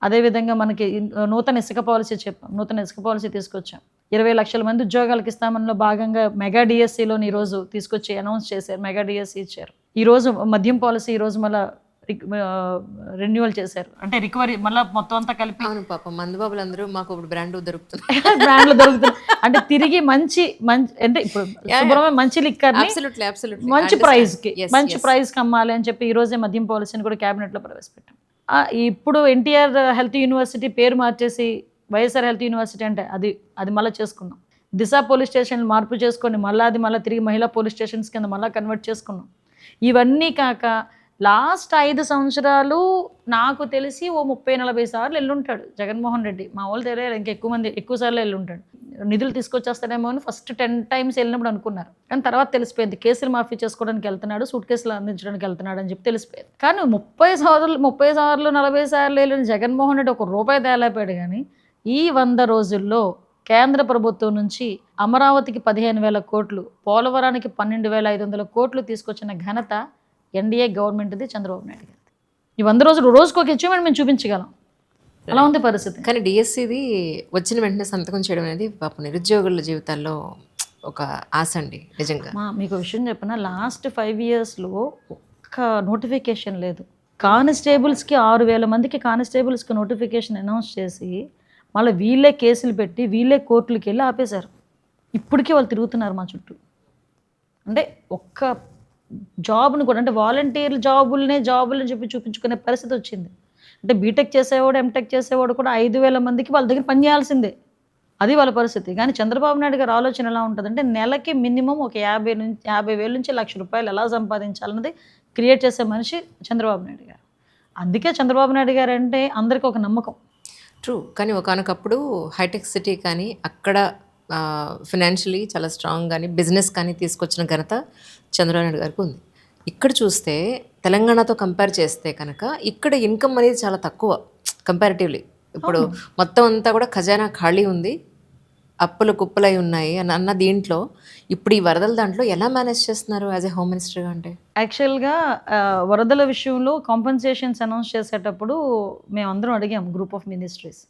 Speaker 2: అదేవిధంగా మనకి నూతన ఇసుక పాలసీ చెప్పాం, నూతన ఇసుక పాలసీ తీసుకొచ్చాం. 20 లక్షల మంది ఉద్యోగాలకు ఇస్తామనిలో భాగంగా మెగా డిఎస్సిలోని ఈరోజు తీసుకొచ్చి అనౌన్స్ చేశారు, మెగా డిఎస్సి ఇచ్చారు. ఈరోజు మద్యం పాలసీ ఈరోజు మళ్ళీ రెన్యువల్ చేశారు, అంటే రికవరీ మళ్ళీ మొత్తం అంతా కలిపి.
Speaker 1: అవును పాపం మందుబాబులు అందరూ మాకు ఇప్పుడు బ్రాండ్ దొరుకుతున్నాయి,
Speaker 2: బ్రాండ్లు దొరుకుతున్నాయి. అంటే తిరిగి మంచి అంటే ఇప్పుడు శుభ్రమైన మంచి లిక్కర్ని మంచి ప్రైజ్కి అమ్మాలి అని చెప్పి ఈరోజే మద్యం పాలసీని కూడా క్యాబినెట్లో ప్రవేశపెట్టాం. ఇప్పుడు ఎన్టీఆర్ హెల్త్ యూనివర్సిటీ పేరు మార్చేసి వైఎస్ఆర్ హెల్త్ యూనివర్సిటీ అంటే అది మళ్ళీ చేసుకున్నాం. దిశ పోలీస్ స్టేషన్ మార్పు చేసుకొని మళ్ళీ తిరిగి మహిళా పోలీస్ స్టేషన్స్ కింద మళ్ళీ కన్వర్ట్ చేసుకున్నాం. ఇవన్నీ కాక లాస్ట్ 5 సంవత్సరాలు నాకు తెలిసి ఓ 30-40 సార్లు వెళ్ళుంటాడు జగన్మోహన్ రెడ్డి. మా వాళ్ళు తెలియదు, ఇంకా ఎక్కువ సార్లు వెళ్ళుంటాడు. నిధులు తీసుకొచ్చేస్తాడేమో అని ఫస్ట్ 10 టైమ్స్ వెళ్ళినప్పుడు అనుకున్నారు, కానీ తర్వాత తెలిసిపోయింది కేసులు మాఫీ చేసుకోవడానికి వెళ్తున్నాడు, సూట్ కేసులు అందించడానికి వెళ్తున్నాడు అని చెప్పి తెలిసిపోయింది. కానీ 30 సార్లు 40 సార్లు వెళ్ళిన జగన్మోహన్ రెడ్డి 1 రూపాయి తేలేపాడు. కానీ ఈ 100 రోజుల్లో కేంద్ర ప్రభుత్వం నుంచి అమరావతికి 15,000 కోట్లు, పోలవరానికి 12,500 కోట్లు తీసుకొచ్చిన ఘనత ఎన్డీఏ గవర్నమెంట్ది, చంద్రబాబు నాయుడు గారిది. ఈ 100 రోజులు రోజుకు ఒక అచీవ్మెంట్ మేము చూపించగలం, అలా ఉంది పరిస్థితి.
Speaker 1: కానీ డిఎస్సిది వచ్చిన వెంటనే సంతకం చేయడం అనేది పాపం నిరుద్యోగుల జీవితాల్లో ఒక ఆశ అండి నిజంగా.
Speaker 2: మీకు విషయం చెప్పిన లాస్ట్ 5 ఇయర్స్లో ఒక్క నోటిఫికేషన్ లేదు. కానిస్టేబుల్స్కి 6,000 మందికి కానిస్టేబుల్స్కి నోటిఫికేషన్ అనౌన్స్ చేసి మళ్ళీ వీళ్ళే కేసులు పెట్టి వీళ్ళే కోర్టులకి వెళ్ళి ఆపేశారు. ఇప్పటికీ వాళ్ళు తిరుగుతున్నారు మా చుట్టూ. అంటే ఒక్క జాబ్ను కూడా, అంటే వాలంటీర్ జాబులని చెప్పి చూపించుకునే పరిస్థితి వచ్చింది. అంటే బీటెక్ చేసేవాడు, ఎంటెక్ చేసేవాడు కూడా 5,000 మందికి వాళ్ళ దగ్గర పని చేయాల్సిందే, అది వాళ్ళ పరిస్థితి. కానీ చంద్రబాబు నాయుడు గారి ఆలోచన ఎలా ఉంటుందంటే నెలకి మినిమం ఒక 50,000 నుంచి 1,00,000 రూపాయలు ఎలా సంపాదించాలన్నది క్రియేట్ చేసే మనిషి చంద్రబాబు నాయుడు గారు. అందుకే చంద్రబాబు నాయుడు గారు అంటే అందరికీ ఒక నమ్మకం.
Speaker 1: ట్రూ. కానీ ఒకానొకప్పుడు హైటెక్ సిటీ కానీ అక్కడ ఫినాన్షియలీ చాలా స్ట్రాంగ్ కానీ బిజినెస్ కానీ తీసుకొచ్చిన ఘనత చంద్రబాబు నాయుడు గారికి ఉంది. ఇక్కడ చూస్తే తెలంగాణతో కంపేర్ చేస్తే కనుక ఇక్కడ ఇన్కమ్ అనేది చాలా తక్కువ కంపారిటివ్లీ. ఇప్పుడు మొత్తం అంతా కూడా ఖజానా ఖాళీ ఉంది, అప్పులు కుప్పలై ఉన్నాయి అన్న దీంట్లో ఇప్పుడు ఈ వరదల దాంట్లో ఎలా మేనేజ్ చేస్తున్నారు యాజ్ ఏ హోమ్ మినిస్టర్గా? అంటే
Speaker 2: యాక్చువల్గా వరదల విషయంలో కాంపెన్సేషన్స్ అనౌన్స్ చేసేటప్పుడు మేమందరం అడిగాం group of ministries,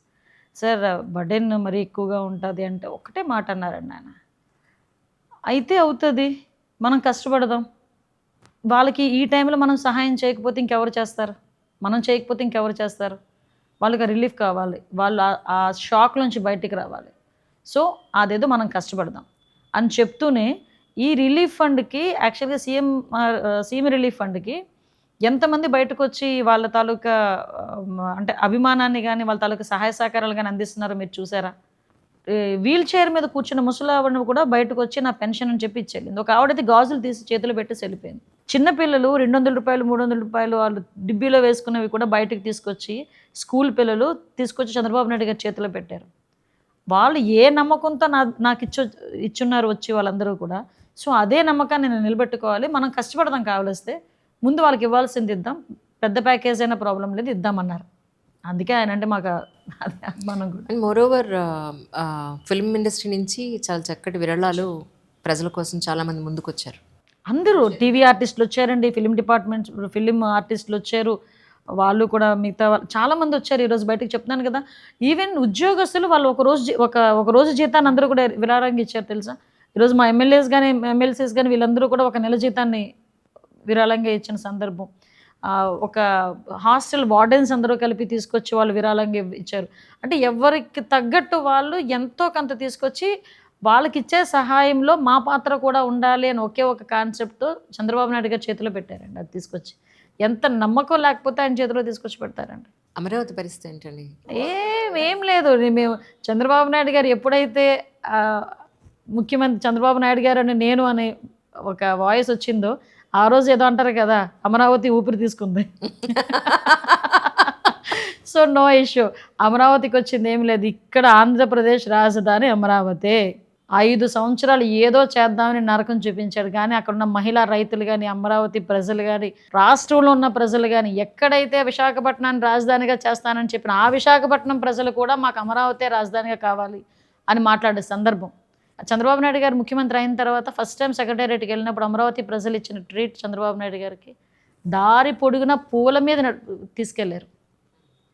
Speaker 2: sir burden మరీ ఎక్కువగా ఉంటుంది అంటే ఒకటే మాట అన్నారండి ఆయన, అయితే అవుతుంది, మనం కష్టపడదాం, వాళ్ళకి ఈ టైంలో మనం సహాయం చేయకపోతే ఇంకెవరు చేస్తారు, మనం చేయకపోతే ఇంకెవరు చేస్తారు, వాళ్ళకి రిలీఫ్ కావాలి, వాళ్ళు ఆ షాక్ నుంచి బయటికి రావాలి, సో అదేదో మనం కష్టపడదాం అని చెప్తూనే ఈ రిలీఫ్ ఫండ్కి యాక్చువల్గా సీఎం రిలీఫ్ ఫండ్కి ఎంతమంది బయటకు వచ్చి వాళ్ళ తాలూకా అంటే అభిమానాన్ని కానీ వాళ్ళ తాలూకా సహాయ సహకారాలు కానీ అందిస్తున్నారో మీరు చూసారా? వీల్ చైర్ మీద కూర్చున్న ముసలావిడని కూడా బయటకు వచ్చి నా పెన్షన్ అని చెప్పి ఇచ్చేళ్ళింది. ఒక ఆవిడైతే గాజులు తీసి చేతిలో పెట్టేసి వెళ్ళిపోయింది. చిన్న పిల్లలు రూ. 200, రూ. 300 వాళ్ళు డిబ్బీలో వేసుకున్నవి కూడా బయటకు తీసుకొచ్చి స్కూల్ పిల్లలు తీసుకొచ్చి చంద్రబాబు నాయుడు గారి చేతిలో పెట్టారు. వాళ్ళు ఏ నమ్మకంతో నాకు ఇచ్చున్నారు వచ్చి వాళ్ళందరూ కూడా. సో అదే నమ్మకాన్ని నేను నిలబెట్టుకోవాలి. మనం కష్టపడదాం కావలిస్తే. ముందు వాళ్ళకి ఇవ్వాల్సింది ఇద్దాం. పెద్ద ప్యాకేజ్ అయినా ప్రాబ్లం లేదు, ఇద్దామన్నారు. అందుకే ఆయన అంటే మాకు అదే అభిమానం కూడా.
Speaker 1: అండ్ మోరోవర్ ఫిల్మ్ ఇండస్ట్రీ నుంచి చాలా చక్కటి విరాళాలు ప్రజల కోసం చాలామంది ముందుకొచ్చారు.
Speaker 2: అందరూ టీవీ ఆర్టిస్టులు వచ్చారండి, ఫిలిం ఆర్టిస్టులు వచ్చారు, వాళ్ళు కూడా మిగతా చాలామంది వచ్చారు. ఈరోజు బయటకు చెప్తున్నాను కదా, ఈవెన్ ఉద్యోగస్తులు వాళ్ళు ఒక రోజు జీతాన్ని అందరూ కూడా విరాళంగా ఇచ్చారు తెలుసా. ఈరోజు మా ఎమ్మెల్యేస్ కానీ ఎమ్మెల్సీస్ కానీ వీళ్ళందరూ కూడా ఒక నెల జీతాన్ని విరాళంగా ఇచ్చిన సందర్భం. ఒక హాస్టల్ వార్డెన్స్ అందరూ కలిపి తీసుకొచ్చి వాళ్ళు విరాళంగా ఇచ్చారు. అంటే ఎవరికి తగ్గట్టు వాళ్ళు ఎంతో కొంత తీసుకొచ్చి వాళ్ళకి ఇచ్చే సహాయంలో మా పాత్ర కూడా ఉండాలి అని ఒకే ఒక కాన్సెప్ట్తో చంద్రబాబు నాయుడు గారి చేతిలో పెట్టారండి. అది తీసుకొచ్చి ఎంత నమ్మకం లేకపోతే ఆయన చేతిలో తీసుకొచ్చి పెడతారండి.
Speaker 1: అమరావతి పరిస్థితి ఏంటండి?
Speaker 2: ఏం లేదు, మేము చంద్రబాబు నాయుడు గారు ఎప్పుడైతే ముఖ్యమంత్రి చంద్రబాబు నాయుడు గారు అని నేను అనే ఒక వాయిస్ వచ్చిందో ఆ రోజు ఏదో అంటారు కదా, అమరావతి ఊపిరి తీసుకుంది. So no issue. అమరావతికి వచ్చింది ఏం లేదు. ఇక్కడ ఆంధ్రప్రదేశ్ రాజధాని అమరావతి. 5 సంవత్సరాలు ఏదో చేద్దామని నరకం చూపించాడు. కానీ అక్కడ ఉన్న మహిళా రైతులు కానీ, అమరావతి ప్రజలు కానీ, రాష్ట్రంలో ఉన్న ప్రజలు కానీ, ఎక్కడైతే విశాఖపట్నాన్ని రాజధానిగా చేస్తానని చెప్పిన ఆ విశాఖపట్నం ప్రజలు కూడా మాకు అమరావతి రాజధానిగా కావాలి అని మాట్లాడే సందర్భం. చంద్రబాబు నాయుడు గారు ముఖ్యమంత్రి అయిన తర్వాత ఫస్ట్ టైం సెక్రటేరియట్కి వెళ్ళినప్పుడు అమరావతి ప్రజలు ఇచ్చిన ట్రీట్ చంద్రబాబు నాయుడు గారికి దారి పొడుగున పూల మీద తీసుకెళ్లారు.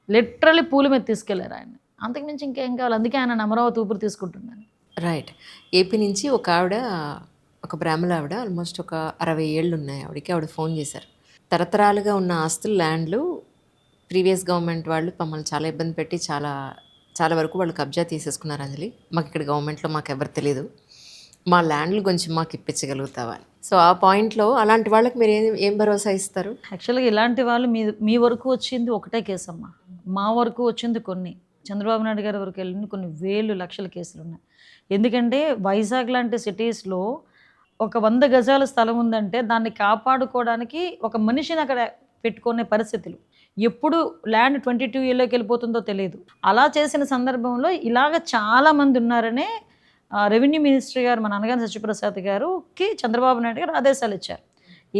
Speaker 2: లిటరలీ పూల మీద తీసుకెళ్లారు ఆయన. అంతకుమించి ఇంకేం కావాలి. అందుకే ఆయన అమరావతి ఊపిరి తీసుకుంటున్నాను.
Speaker 1: రైట్. ఏపీ నుంచి ఒక ఆవిడ, ఒక బ్రాహ్మణ ఆవిడ, ఆల్మోస్ట్ ఒక 60 ఏళ్ళు ఉన్నాయి ఆవిడ ఫోన్ చేశారు. తరతరాలుగా ఉన్న ఆస్తులు, ల్యాండ్లు ప్రీవియస్ గవర్నమెంట్ వాళ్ళు మమ్మల్ని చాలా ఇబ్బంది పెట్టి చాలా వరకు వాళ్ళు కబ్జా తీసేసుకున్నారు. అంజలి, మాకు ఇక్కడ గవర్నమెంట్లో మాకు ఎవరు తెలియదు, మా ల్యాండ్లు కొంచెం మాకు ఇప్పించగలుగుతావా అని. సో ఆ పాయింట్లో అలాంటి వాళ్ళకి మీరు ఏం భరోసా ఇస్తారు?
Speaker 2: యాక్చువల్గా ఇలాంటి వాళ్ళు మీ వరకు వచ్చింది ఒకటే కేసు అమ్మా. మా వరకు వచ్చింది కొన్ని, చంద్రబాబు నాయుడు గారి వరకు వెళ్ళింది కొన్ని వేలు లక్షల కేసులు ఉన్నాయి. ఎందుకంటే వైజాగ్ లాంటి సిటీస్లో ఒక 100 గజాల స్థలం ఉందంటే దాన్ని కాపాడుకోవడానికి ఒక మనిషిని అక్కడ పెట్టుకునే పరిస్థితులు. ఎప్పుడు ల్యాండ్ 22 ఏళ్ళకి వెళ్ళిపోతుందో తెలియదు. అలా చేసిన సందర్భంలో ఇలాగ చాలామంది ఉన్నారనే రెవెన్యూ మినిస్టర్ గారు, మన అనగానే సత్యప్రసాద్ గారుకి చంద్రబాబు నాయుడు గారు ఆదేశాలు ఇచ్చారు.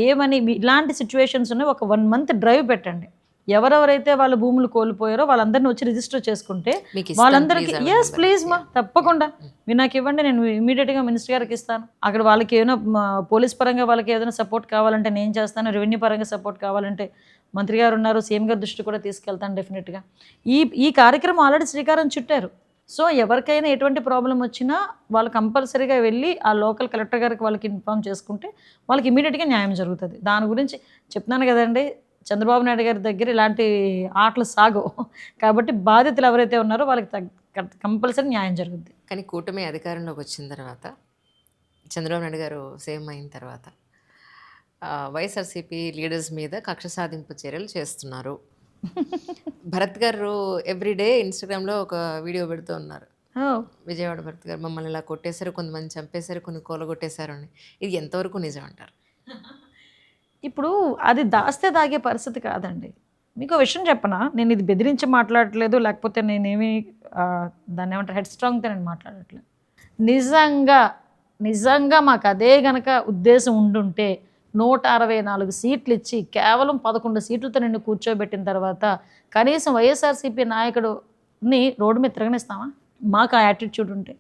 Speaker 2: ఏమని, ఇలాంటి సిచ్యువేషన్స్ ఉన్నాయి, ఒక 1 మంత్ డ్రైవ్ పెట్టండి. ఎవరెవరైతే వాళ్ళ భూములు కోల్పోయారో వాళ్ళందరినీ వచ్చి రిజిస్టర్ చేసుకుంటే వాళ్ళందరికీ ఎస్ ప్లీజ్ మా తప్పకుండా మీరు నాకు ఇవ్వండి, నేను ఇమీడియట్గా మినిస్టర్ గారికి ఇస్తాను. అక్కడ వాళ్ళకి ఏమైనా పోలీస్ పరంగా వాళ్ళకి ఏదైనా సపోర్ట్ కావాలంటే నేను చేస్తాను, రెవెన్యూ పరంగా సపోర్ట్ కావాలంటే మంత్రి గారు ఉన్నారు, సీఎం గారి దృష్టి కూడా తీసుకెళ్తాను డెఫినెట్గా. ఈ కార్యక్రమం ఆల్రెడీ శ్రీకారం చుట్టారు. సో ఎవరికైనా ఎటువంటి ప్రాబ్లం వచ్చినా వాళ్ళు కంపల్సరీగా వెళ్ళి ఆ లోకల్ కలెక్టర్ గారికి వాళ్ళకి ఇన్ఫామ్ చేసుకుంటే వాళ్ళకి ఇమీడియట్గా న్యాయం జరుగుతుంది. దాని గురించి చెప్తున్నాను కదండి, చంద్రబాబు నాయుడు గారి దగ్గర ఇలాంటి ఆటలు సాగవు. కాబట్టి బాధితులు ఎవరైతే ఉన్నారో వాళ్ళకి కంపల్సరీ న్యాయం జరుగుద్ది.
Speaker 1: కానీ కూటమి అధికారంలోకి వచ్చిన తర్వాత, చంద్రబాబు నాయుడు గారు సీఎం అయిన తర్వాత వైఎస్ఆర్సీపీ లీడర్స్ మీద కక్ష సాధింపు చర్యలు చేస్తున్నారు. భరత్ గారు ఎవ్రీడే ఇన్స్టాగ్రామ్లో ఒక వీడియో పెడుతూ ఉన్నారు. విజయవాడ భరత్ గారు మమ్మల్ని ఇలా కొట్టేశారు, కొంతమంది చంపేశారు, కొన్ని కూలగొట్టేశారు అని. ఇది ఎంతవరకు నిజం అంటారు?
Speaker 2: ఇప్పుడు అది దాస్తే దాగే పరిస్థితి కాదండి. మీకు విషయం చెప్పనా, నేను ఇది బెదిరించి మాట్లాడట్లేదు, లేకపోతే నేనేమి దాన్ని ఏమంటారు హెడ్ స్ట్రాంగ్తో నేను మాట్లాడట్లేదు. నిజంగా మాకు అదే గనక ఉద్దేశం ఉండుంటే 164 సీట్లు ఇచ్చి కేవలం 11 సీట్లతో నిన్ను కూర్చోబెట్టిన తర్వాత కనీసం వైఎస్ఆర్సీపీ నాయకుడిని రోడ్డు మీద తిరగనిస్తామా? మాకు ఆ యాటిట్యూడ్ ఉంటే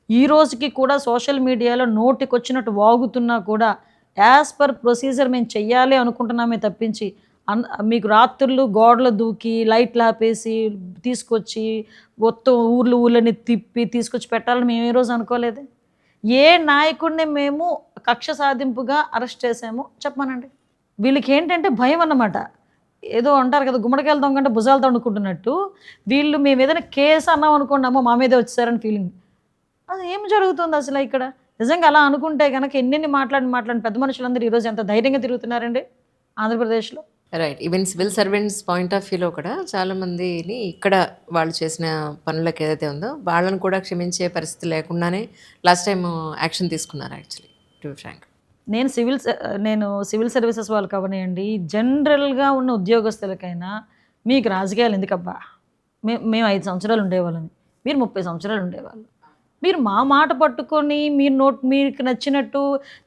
Speaker 2: ఈ రోజుకి కూడా సోషల్ మీడియాలో నోటికొచ్చినట్టు వాగుతున్నా కూడా యాజ్ పర్ ప్రొసీజర్ మేము చెయ్యాలి అనుకుంటున్నామే తప్పించి మీకు రాత్రులు గోడలు దూకి లైట్లు ఆపేసి తీసుకొచ్చి మొత్తం ఊర్లని తిప్పి తీసుకొచ్చి పెట్టాలని మేము ఏ రోజు అనుకోలేదే. ఏ నాయకుడిని మేము కక్ష సాధింపుగా అరెస్ట్ చేసామో చెప్పమనండి. వీళ్ళకి ఏంటంటే భయం అన్నమాట. ఏదో అంటారు కదా, గుమ్మడికాయలు దొంగంటే భుజాలు తొడుకుంటున్నట్టు వీళ్ళు మేము ఏదైనా కేసు అన్నాం అనుకున్నామో మా మీదే వచ్చారని ఫీలింగ్. అది ఏం జరుగుతుంది అసలు ఇక్కడ? నిజంగా అలా అనుకుంటే కనుక ఎన్నెన్ని మాట్లాడి పెద్ద మనుషులందరూ ఈరోజు ఎంత ధైర్యంగా తిరుగుతున్నారండి. ఆంధ్రప్రదేశ్లో.
Speaker 1: Right. Even civil servants point of వ్యూలో కూడా చాలా మందిని ఇక్కడ వాళ్ళు చేసిన పనులకు ఏదైతే ఉందో వాళ్ళని కూడా క్షమించే పరిస్థితి లేకుండానే లాస్ట్ టైం యాక్షన్ తీసుకున్నారు యాక్చువల్లీ, టు బి ఫ్రాంక్.
Speaker 2: నేను సివిల్ సర్వీసెస్ వాళ్ళకి అవనియండి, జనరల్గా ఉన్న ఉద్యోగస్తులకైనా మీకు రాజకీయాలు ఎందుకబ్బా, మేము 5 సంవత్సరాలు ఉండేవాళ్ళని, మీరు 30 సంవత్సరాలు ఉండేవాళ్ళు, మీరు మా మాట పట్టుకొని మీకు నచ్చినట్టు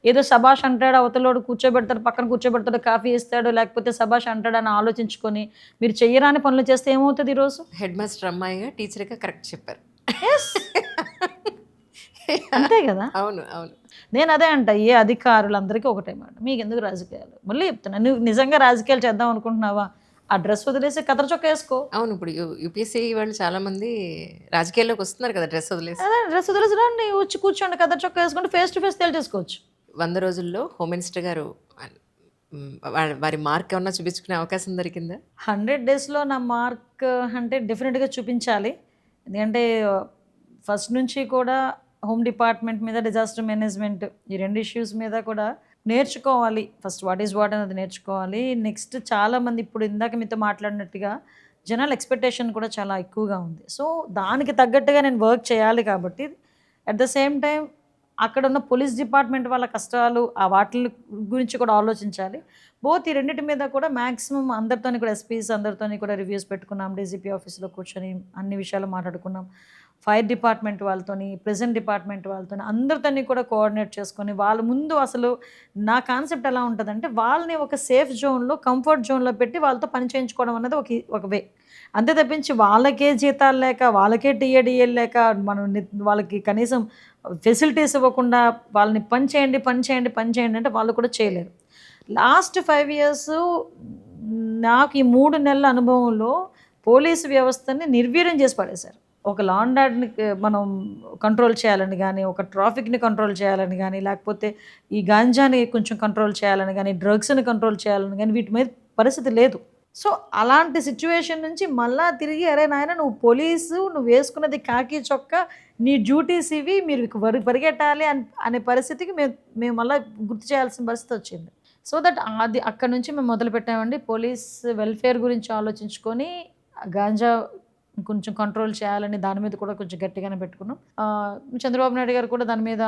Speaker 2: ఏదో సభాష్ అంటాడు, అవతలోడు కూర్చోబెడతాడు, పక్కన కూర్చోబెడతాడు, కాఫీ ఇస్తాడు, లేకపోతే సభాష్ అంటాడు అని ఆలోచించుకొని మీరు చెయ్యరాని పనులు చేస్తే ఏమవుతుంది ఈరోజు?
Speaker 1: హెడ్ మాస్టర్ అమ్మాయిగా టీచర్గా కరెక్ట్ చెప్పారు.
Speaker 2: అంతే కదా.
Speaker 1: అవును అవును.
Speaker 2: నేను అదే అంట, ఏ అధికారులందరికీ ఒకటే మాట, మీకు ఎందుకు రాజకీయాలు? మళ్ళీ చెప్తున్నా, నువ్వు నిజంగా రాజకీయాలు చేద్దాం అనుకుంటున్నావా, ఆ డ్రెస్ వదిలేసి కథర చొక్క వేసుకో.
Speaker 1: అవును, ఇప్పుడు యూపీఎస్సీ వాళ్ళు చాలా మంది రాజకీయాల్లోకి వస్తున్నారు కదా డ్రెస్ వదిలేసి.
Speaker 2: అదే డ్రెస్ వదిలేసి రండి, వచ్చి కూర్చోండి, కథర చొక్క వేసుకుంటే ఫేస్ టు ఫేస్ తేల్చేసుకోవచ్చు.
Speaker 1: 100 రోజుల్లో హోమ్ మినిస్టర్ గారు వారి మార్క్ ఏమన్నా చూపించుకునే అవకాశం దొరికిందా?
Speaker 2: 100 డేస్లో నా మార్క్ అంటే డెఫినెట్గా చూపించాలి. ఎందుకంటే ఫస్ట్ నుంచి కూడా హోమ్ డిపార్ట్మెంట్ మీద, డిజాస్టర్ మేనేజ్మెంట్, ఈ 2 ఇష్యూస్ మీద కూడా నేర్చుకోవాలి. ఫస్ట్ వాట్ ఈజ్ వాట్ అనేది నేర్చుకోవాలి. నెక్స్ట్ చాలామంది ఇప్పుడు ఇందాక మీతో మాట్లాడినట్టుగా జనాల ఎక్స్పెక్టేషన్ కూడా చాలా ఎక్కువగా ఉంది. సో దానికి తగ్గట్టుగా నేను వర్క్ చేయాలి. కాబట్టి అట్ ద సేమ్ టైం అక్కడ ఉన్న పోలీస్ డిపార్ట్మెంట్ వాళ్ళ కష్టాలు, ఆ వాటి గురించి కూడా ఆలోచించాలి. బోత్ ఈ రెండింటి మీద కూడా మ్యాక్సిమం అందరితోని కూడా, ఎస్పీస్ అందరితోని కూడా రివ్యూస్ పెట్టుకున్నాం, డీజీపీ ఆఫీస్లో కూర్చొని అన్ని విషయాలు మాట్లాడుకున్నాం. ఫైర్ డిపార్ట్మెంట్ వాళ్ళతోని, ప్రెజెంట్ డిపార్ట్మెంట్ వాళ్ళతోని అందరితోని కూడా కోఆర్డినేట్ చేసుకొని, వాళ్ళ ముందు అసలు నా కాన్సెప్ట్ ఎలా ఉంటుందంటే, వాళ్ళని ఒక సేఫ్ జోన్లో, కంఫర్ట్ జోన్లో పెట్టి వాళ్ళతో పని చేయించుకోవడం అనేది ఒక వే. అంతే తప్పించి వాళ్ళకే జీతాలు లేక, వాళ్ళకే టీఏడిఏలు లేక, మనం వాళ్ళకి కనీసం ఫెసిలిటీస్ ఇవ్వకుండా వాళ్ళని పని చేయండి అంటే వాళ్ళు కూడా చేయలేరు. లాస్ట్ 5 years నాకు ఈ 3 నెలల అనుభవంలో పోలీసు వ్యవస్థని నిర్వీర్యం చేసి పడేశారు. ఒక లా అండ్ ఆర్డర్ని మనం కంట్రోల్ చేయాలని కానీ, ఒక ట్రాఫిక్ని కంట్రోల్ చేయాలని కానీ, లేకపోతే ఈ గాంజాని కొంచెం కంట్రోల్ చేయాలని కానీ, డ్రగ్స్ని కంట్రోల్ చేయాలని కానీ, వీటి మీద పరిస్థితి లేదు. సో అలాంటి సిచ్యువేషన్ నుంచి మళ్ళా తిరిగి, అరే నాయన నువ్వు పోలీసు, నువ్వు వేసుకున్నది కాకి చొక్కా, నీ డ్యూటీస్ ఇవి, మీరు పరిగెట్టాలి అనే పరిస్థితికి మేము మళ్ళీ గుర్తు చేయాల్సిన పరిస్థితి వచ్చింది. సో దట్ అది అక్కడ నుంచి మేము మొదలుపెట్టామండి. పోలీస్ వెల్ఫేర్ గురించి ఆలోచించుకొని గాంజా కొంచెం కంట్రోల్ చేయాలని దాని మీద కూడా కొంచెం గట్టిగానే పెట్టుకున్నాం. చంద్రబాబు నాయుడు గారు కూడా దాని మీద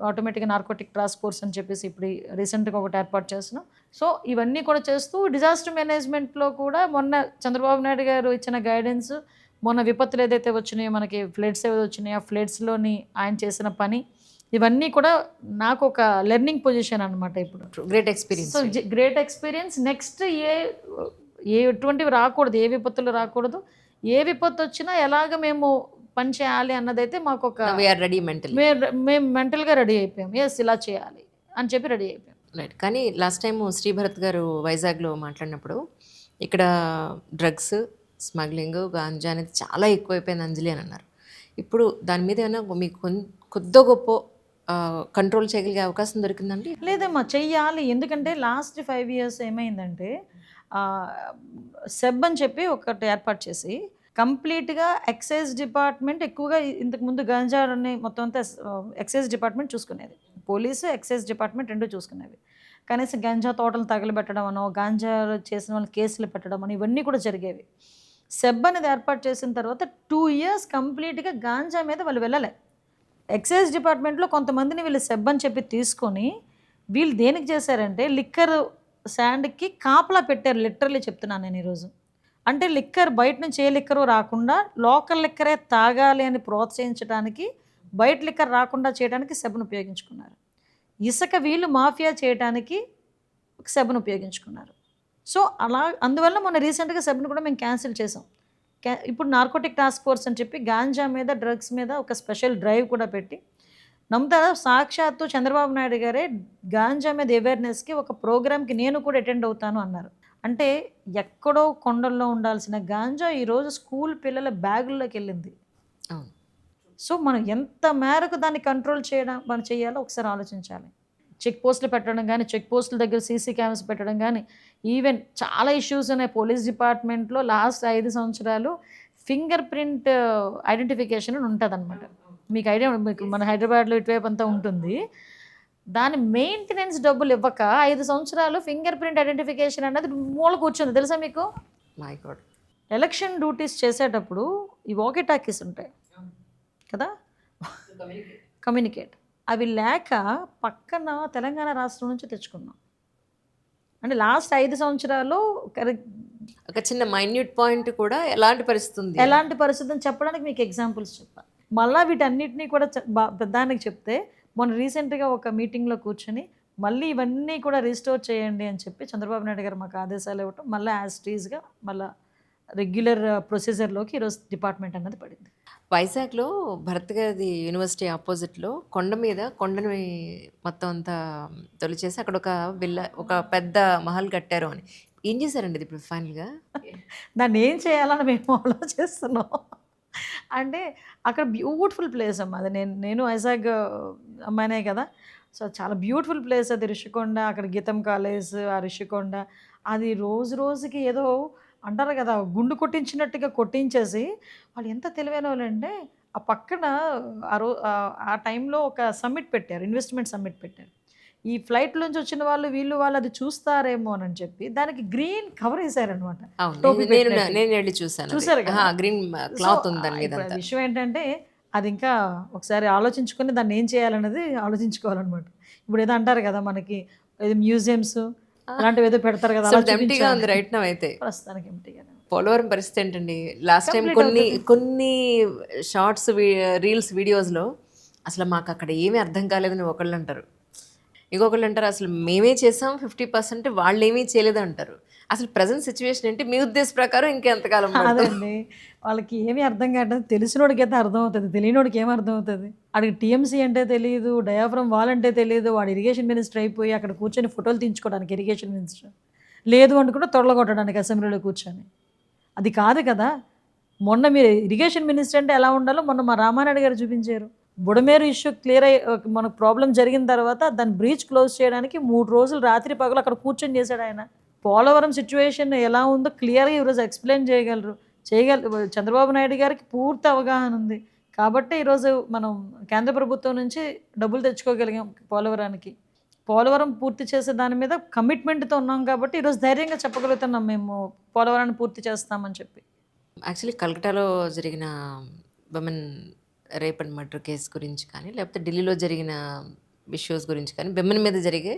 Speaker 2: ఆటోమేటిక్గా నార్కోటిక్ టాస్క్ ఫోర్స్ అని చెప్పేసి ఇప్పుడు రీసెంట్గా ఒకటి ఏర్పాటు చేస్తున్నాం. సో ఇవన్నీ కూడా చేస్తూ డిజాస్టర్ మేనేజ్మెంట్లో కూడా మొన్న చంద్రబాబు నాయుడు గారు ఇచ్చిన గైడెన్స్, మొన్న విపత్తులు ఏదైతే వచ్చినాయో, మనకి ఫ్లడ్స్ ఏదైతే వచ్చినాయో, ఆ ఫ్లడ్స్లోని ఆయన చేసిన పని, ఇవన్నీ కూడా నాకు ఒక లెర్నింగ్ పొజిషన్ అనమాట. ఇప్పుడు
Speaker 1: great experience.
Speaker 2: So great experience. Next ఎటువంటివి రాకూడదు, ఏ విపత్తులు రాకూడదు, ఏ విపత్తు వచ్చినా ఎలాగ మేము పని చేయాలి అన్నదైతే మాకు ఒక, మేము మెంటల్గా రెడీ అయిపోయాం. ఎస్ ఇలా చేయాలి అని చెప్పి రెడీ అయిపోయాం.
Speaker 1: రైట్. కానీ లాస్ట్ టైం శ్రీభరత్ గారు వైజాగ్లో మాట్లాడినప్పుడు ఇక్కడ డ్రగ్స్ స్మగ్లింగ్, గాంజా అనేది చాలా ఎక్కువైపోయింది అంజలి అని అన్నారు. ఇప్పుడు దాని మీద ఏమైనా మీకు కొద్ది గొప్ప కంట్రోల్ చేయగలిగే అవకాశం దొరికిందండి?
Speaker 2: లేదమ్మా, చెయ్యాలి. ఎందుకంటే లాస్ట్ 5 years ఏమైందంటే, సెబ్ అని చెప్పి ఒకటి ఏర్పాటు చేసి కంప్లీట్గా ఎక్సైజ్ డిపార్ట్మెంట్ ఎక్కువగా, ఇంతకుముందు గాంజాని మొత్తం అంతా ఎక్సైజ్ డిపార్ట్మెంట్ చూసుకునేది, పోలీసు ఎక్సైజ్ డిపార్ట్మెంట్ 2 చూసుకునేవి. కనీసం గంజా తోటలు తగలబెట్టడం అనో, గాంజా చేసిన వాళ్ళు కేసులు పెట్టడం అని ఇవన్నీ కూడా జరిగేవి. సెబ్ అనేది ఏర్పాటు చేసిన తర్వాత 2 years కంప్లీట్గా గాంజా మీద వాళ్ళు వెళ్ళలే. ఎక్సైజ్ డిపార్ట్మెంట్లో కొంతమందిని వీళ్ళు సెబ్ అని చెప్పి తీసుకొని వీళ్ళు దేనికి చేశారంటే, లిక్కర్ శాండ్కి కాపలా పెట్టారు. లిటరల్లీ చెప్తున్నాను నేను ఈరోజు. అంటే లిక్కర్ బయట నుంచి ఏ లిక్కరు రాకుండా లోకల్ లిక్కరే తాగాలి అని ప్రోత్సహించడానికి, బయట లిక్కర్ రాకుండా చేయడానికి సెబ్ను ఉపయోగించుకున్నారు. ఇసుక వీళ్ళు మాఫియా చేయడానికి సెబ్ను ఉపయోగించుకున్నారు. సో అందువల్ల మొన్న రీసెంట్గా సెబ్ను కూడా మేము క్యాన్సిల్ చేసాం. ఇప్పుడు నార్కోటిక్ టాస్క్ ఫోర్స్ అని చెప్పి గాంజా మీద, డ్రగ్స్ మీద ఒక స్పెషల్ డ్రైవ్ కూడా పెట్టి, నమ్ముతారా, సాక్షాత్తు చంద్రబాబు నాయుడు గారే గాంజా మీద అవేర్నెస్కి ఒక ప్రోగ్రామ్కి నేను కూడా అటెండ్ అవుతాను అన్నారు. అంటే ఎక్కడో కొండల్లో ఉండాల్సిన గాంజా ఈరోజు స్కూల్ పిల్లల బ్యాగుల్లోకి వెళ్ళింది. సో మనం ఎంత మేరకు దాన్ని కంట్రోల్ మనం చేయాలో ఒకసారి ఆలోచించాలి. చెక్ పోస్టులు పెట్టడం కానీ, చెక్ పోస్టుల దగ్గర సీసీ కెమెరాస్ పెట్టడం కానీ, ఈవెన్ చాలా ఇష్యూస్ ఉన్నాయి పోలీస్ డిపార్ట్మెంట్లో. లాస్ట్ 5 సంవత్సరాలు ఫింగర్ ప్రింట్ ఐడెంటిఫికేషన్ అని ఉంటుంది అనమాట. మీకు ఐడియా, మీకు మన హైదరాబాద్లో ఇటువైపు అంతా ఉంటుంది. దాని మెయింటెనెన్స్ డబ్బులు ఇవ్వక 5 సంవత్సరాలు ఫింగర్ ప్రింట్ ఐడెంటిఫికేషన్ అన్నది మూల కూర్చుంది తెలుసా మీకు?
Speaker 1: My God.
Speaker 2: ఎలక్షన్ డ్యూటీస్ చేసేటప్పుడు ఈ వాకీ టాకీస్ ఉంటాయి కదా, కమ్యూనికేట్, అవి లేక పక్కన తెలంగాణ రాష్ట్రం నుంచి తెచ్చుకున్నాం. అంటే లాస్ట్ 5 సంవత్సరాలు
Speaker 1: ఒక చిన్న మైన్యూట్ పాయింట్ కూడా ఎలాంటి పరిస్థితి
Speaker 2: ఎలాంటి పరిస్థితిని చెప్పడానికి మీకు ఎగ్జాంపుల్స్ చెప్పాలి. మళ్ళీ వీటన్నిటినీ కూడా పెద్దానికి చెప్తే మొన్న రీసెంట్గా ఒక మీటింగ్లో కూర్చొని మళ్ళీ ఇవన్నీ కూడా రీస్టోర్ చేయండి అని చెప్పి చంద్రబాబు నాయుడు గారు మాకు ఆదేశాలు ఇవ్వటం, మళ్ళీ యాజ్ టీజ్గా మళ్ళీ రెగ్యులర్ ప్రొసీజర్లోకి ఈరోజు డిపార్ట్మెంట్ అన్నది పడింది.
Speaker 1: వైజాగ్లో భరత్ గారి యూనివర్సిటీ ఆపోజిట్లో కొండ మీద కొండని మొత్తం అంతా తొలిచేసి అక్కడ ఒక ఒక పెద్ద మహల్ కట్టారు అని. ఏం చేశారండి ఇది ఇప్పుడు ఫైనల్గా?
Speaker 2: దాన్ని ఏం చేయాలని మేము ఆలోచిస్తున్నాం. అంటే అక్కడ బ్యూటిఫుల్ ప్లేస్ అమ్మ అది. నేను వైజాగ్ అమ్మాయినే కదా, సో చాలా బ్యూటిఫుల్ ప్లేస్ అది. రిషికొండ, అక్కడ గీతం కాలేజ్, ఆ రిషికొండ అది రోజు రోజుకి ఏదో అంటారు కదా గుండు కొట్టించినట్టుగా కొట్టించేసి వాళ్ళు ఎంత తెలివైన వాళ్ళంటే ఆ పక్కన ఆ టైంలో ఒక సమ్మిట్ పెట్టారు, ఇన్వెస్ట్మెంట్ సమ్మిట్ పెట్టారు. ఈ ఫ్లైట్ నుంచి వచ్చిన వాళ్ళు అది చూస్తారేమో అని చెప్పి దానికి గ్రీన్ కవర్ వేసారనమాట. చూసారు కదా,
Speaker 1: గ్రీన్ క్లాత్ ఉంది.
Speaker 2: విషయం ఏంటంటే అది ఇంకా ఒకసారి ఆలోచించుకొని దాన్ని ఏం చేయాలన్నది ఆలోచించుకోవాలన్నమాట. ఇప్పుడు ఏదో అంటారు కదా మనకి ఏదో మ్యూజియంస్ అలాంటివి ఏదో పెడతారు కదా,
Speaker 1: రైట్ నౌ అయితే
Speaker 2: ప్రస్తుతానికి ఎంటీగా.
Speaker 1: పోలవరం పరిస్థితి ఏంటండి? లాస్ట్ టైం కొన్ని షార్ట్స్, రీల్స్, వీడియోస్లో అసలు మాకు అక్కడ ఏమీ అర్థం కాలేదని ఒకళ్ళు అంటారు, ఇంకొకళ్ళు అంటారు అసలు మేమే చేసాం 50%, వాళ్ళు ఏమీ చేయలేదు అంటారు. అసలు ప్రజెంట్ సిచ్యువేషన్ ఏంటి మీ ఉద్దేశ ప్రకారం? ఇంకెంతకాలం?
Speaker 2: అదండి వాళ్ళకి ఏమీ అర్థం కావట్లేదు. తెలిసినోడికి అయితే అర్థం అవుతుంది, తెలియనోడికి ఏం అర్థం అవుతుంది? వాడికి టీఎంసీ అంటే తెలియదు, డయాఫ్రమ్ వాల్ అంటే తెలియదు, వాడు ఇరిగేషన్ మినిస్టర్ అయిపోయి అక్కడ కూర్చొని ఫోటోలు తీయించుకోవడానికి ఇరిగేషన్ మినిస్టర్ లేదు అనుకుంటే తొడలగొట్టడానికి అసెంబ్లీలో కూర్చొని. అది కాదు కదా. మొన్న మీరు ఇరిగేషన్ మినిస్టర్ అంటే ఎలా ఉండాలో మొన్న మా రామానాయుడు గారు చూపించారు. బుడమేరు ఇష్యూ క్లియర్ అయ్యి మనకు ప్రాబ్లం జరిగిన తర్వాత దాన్ని బ్రీచ్ క్లోజ్ చేయడానికి 3 రోజులు రాత్రి పగలు అక్కడ కూర్చొని చేశాడు ఆయన. పోలవరం సిచ్యువేషన్ ఎలా ఉందో క్లియర్గా ఈరోజు ఎక్స్ప్లెయిన్ చేయగలరు. చంద్రబాబు నాయుడు గారికి పూర్తి అవగాహన ఉంది కాబట్టి ఈరోజు మనం కేంద్ర ప్రభుత్వం నుంచి డబ్బులు తెచ్చుకోగలిగాం పోలవరానికి. పోలవరం పూర్తి చేసే దాని మీద కమిట్మెంట్తో ఉన్నాం కాబట్టి ఈరోజు ధైర్యంగా చెప్పగలుగుతున్నాం మేము పోలవరాన్ని పూర్తి చేస్తామని చెప్పి.
Speaker 1: యాక్చువల్లీ కలకటాలో జరిగిన women rape and murder case గురించి కానీ, లేకపోతే ఢిల్లీలో జరిగిన ఇష్యూస్ గురించి కానీ, విమెన్ మీద జరిగే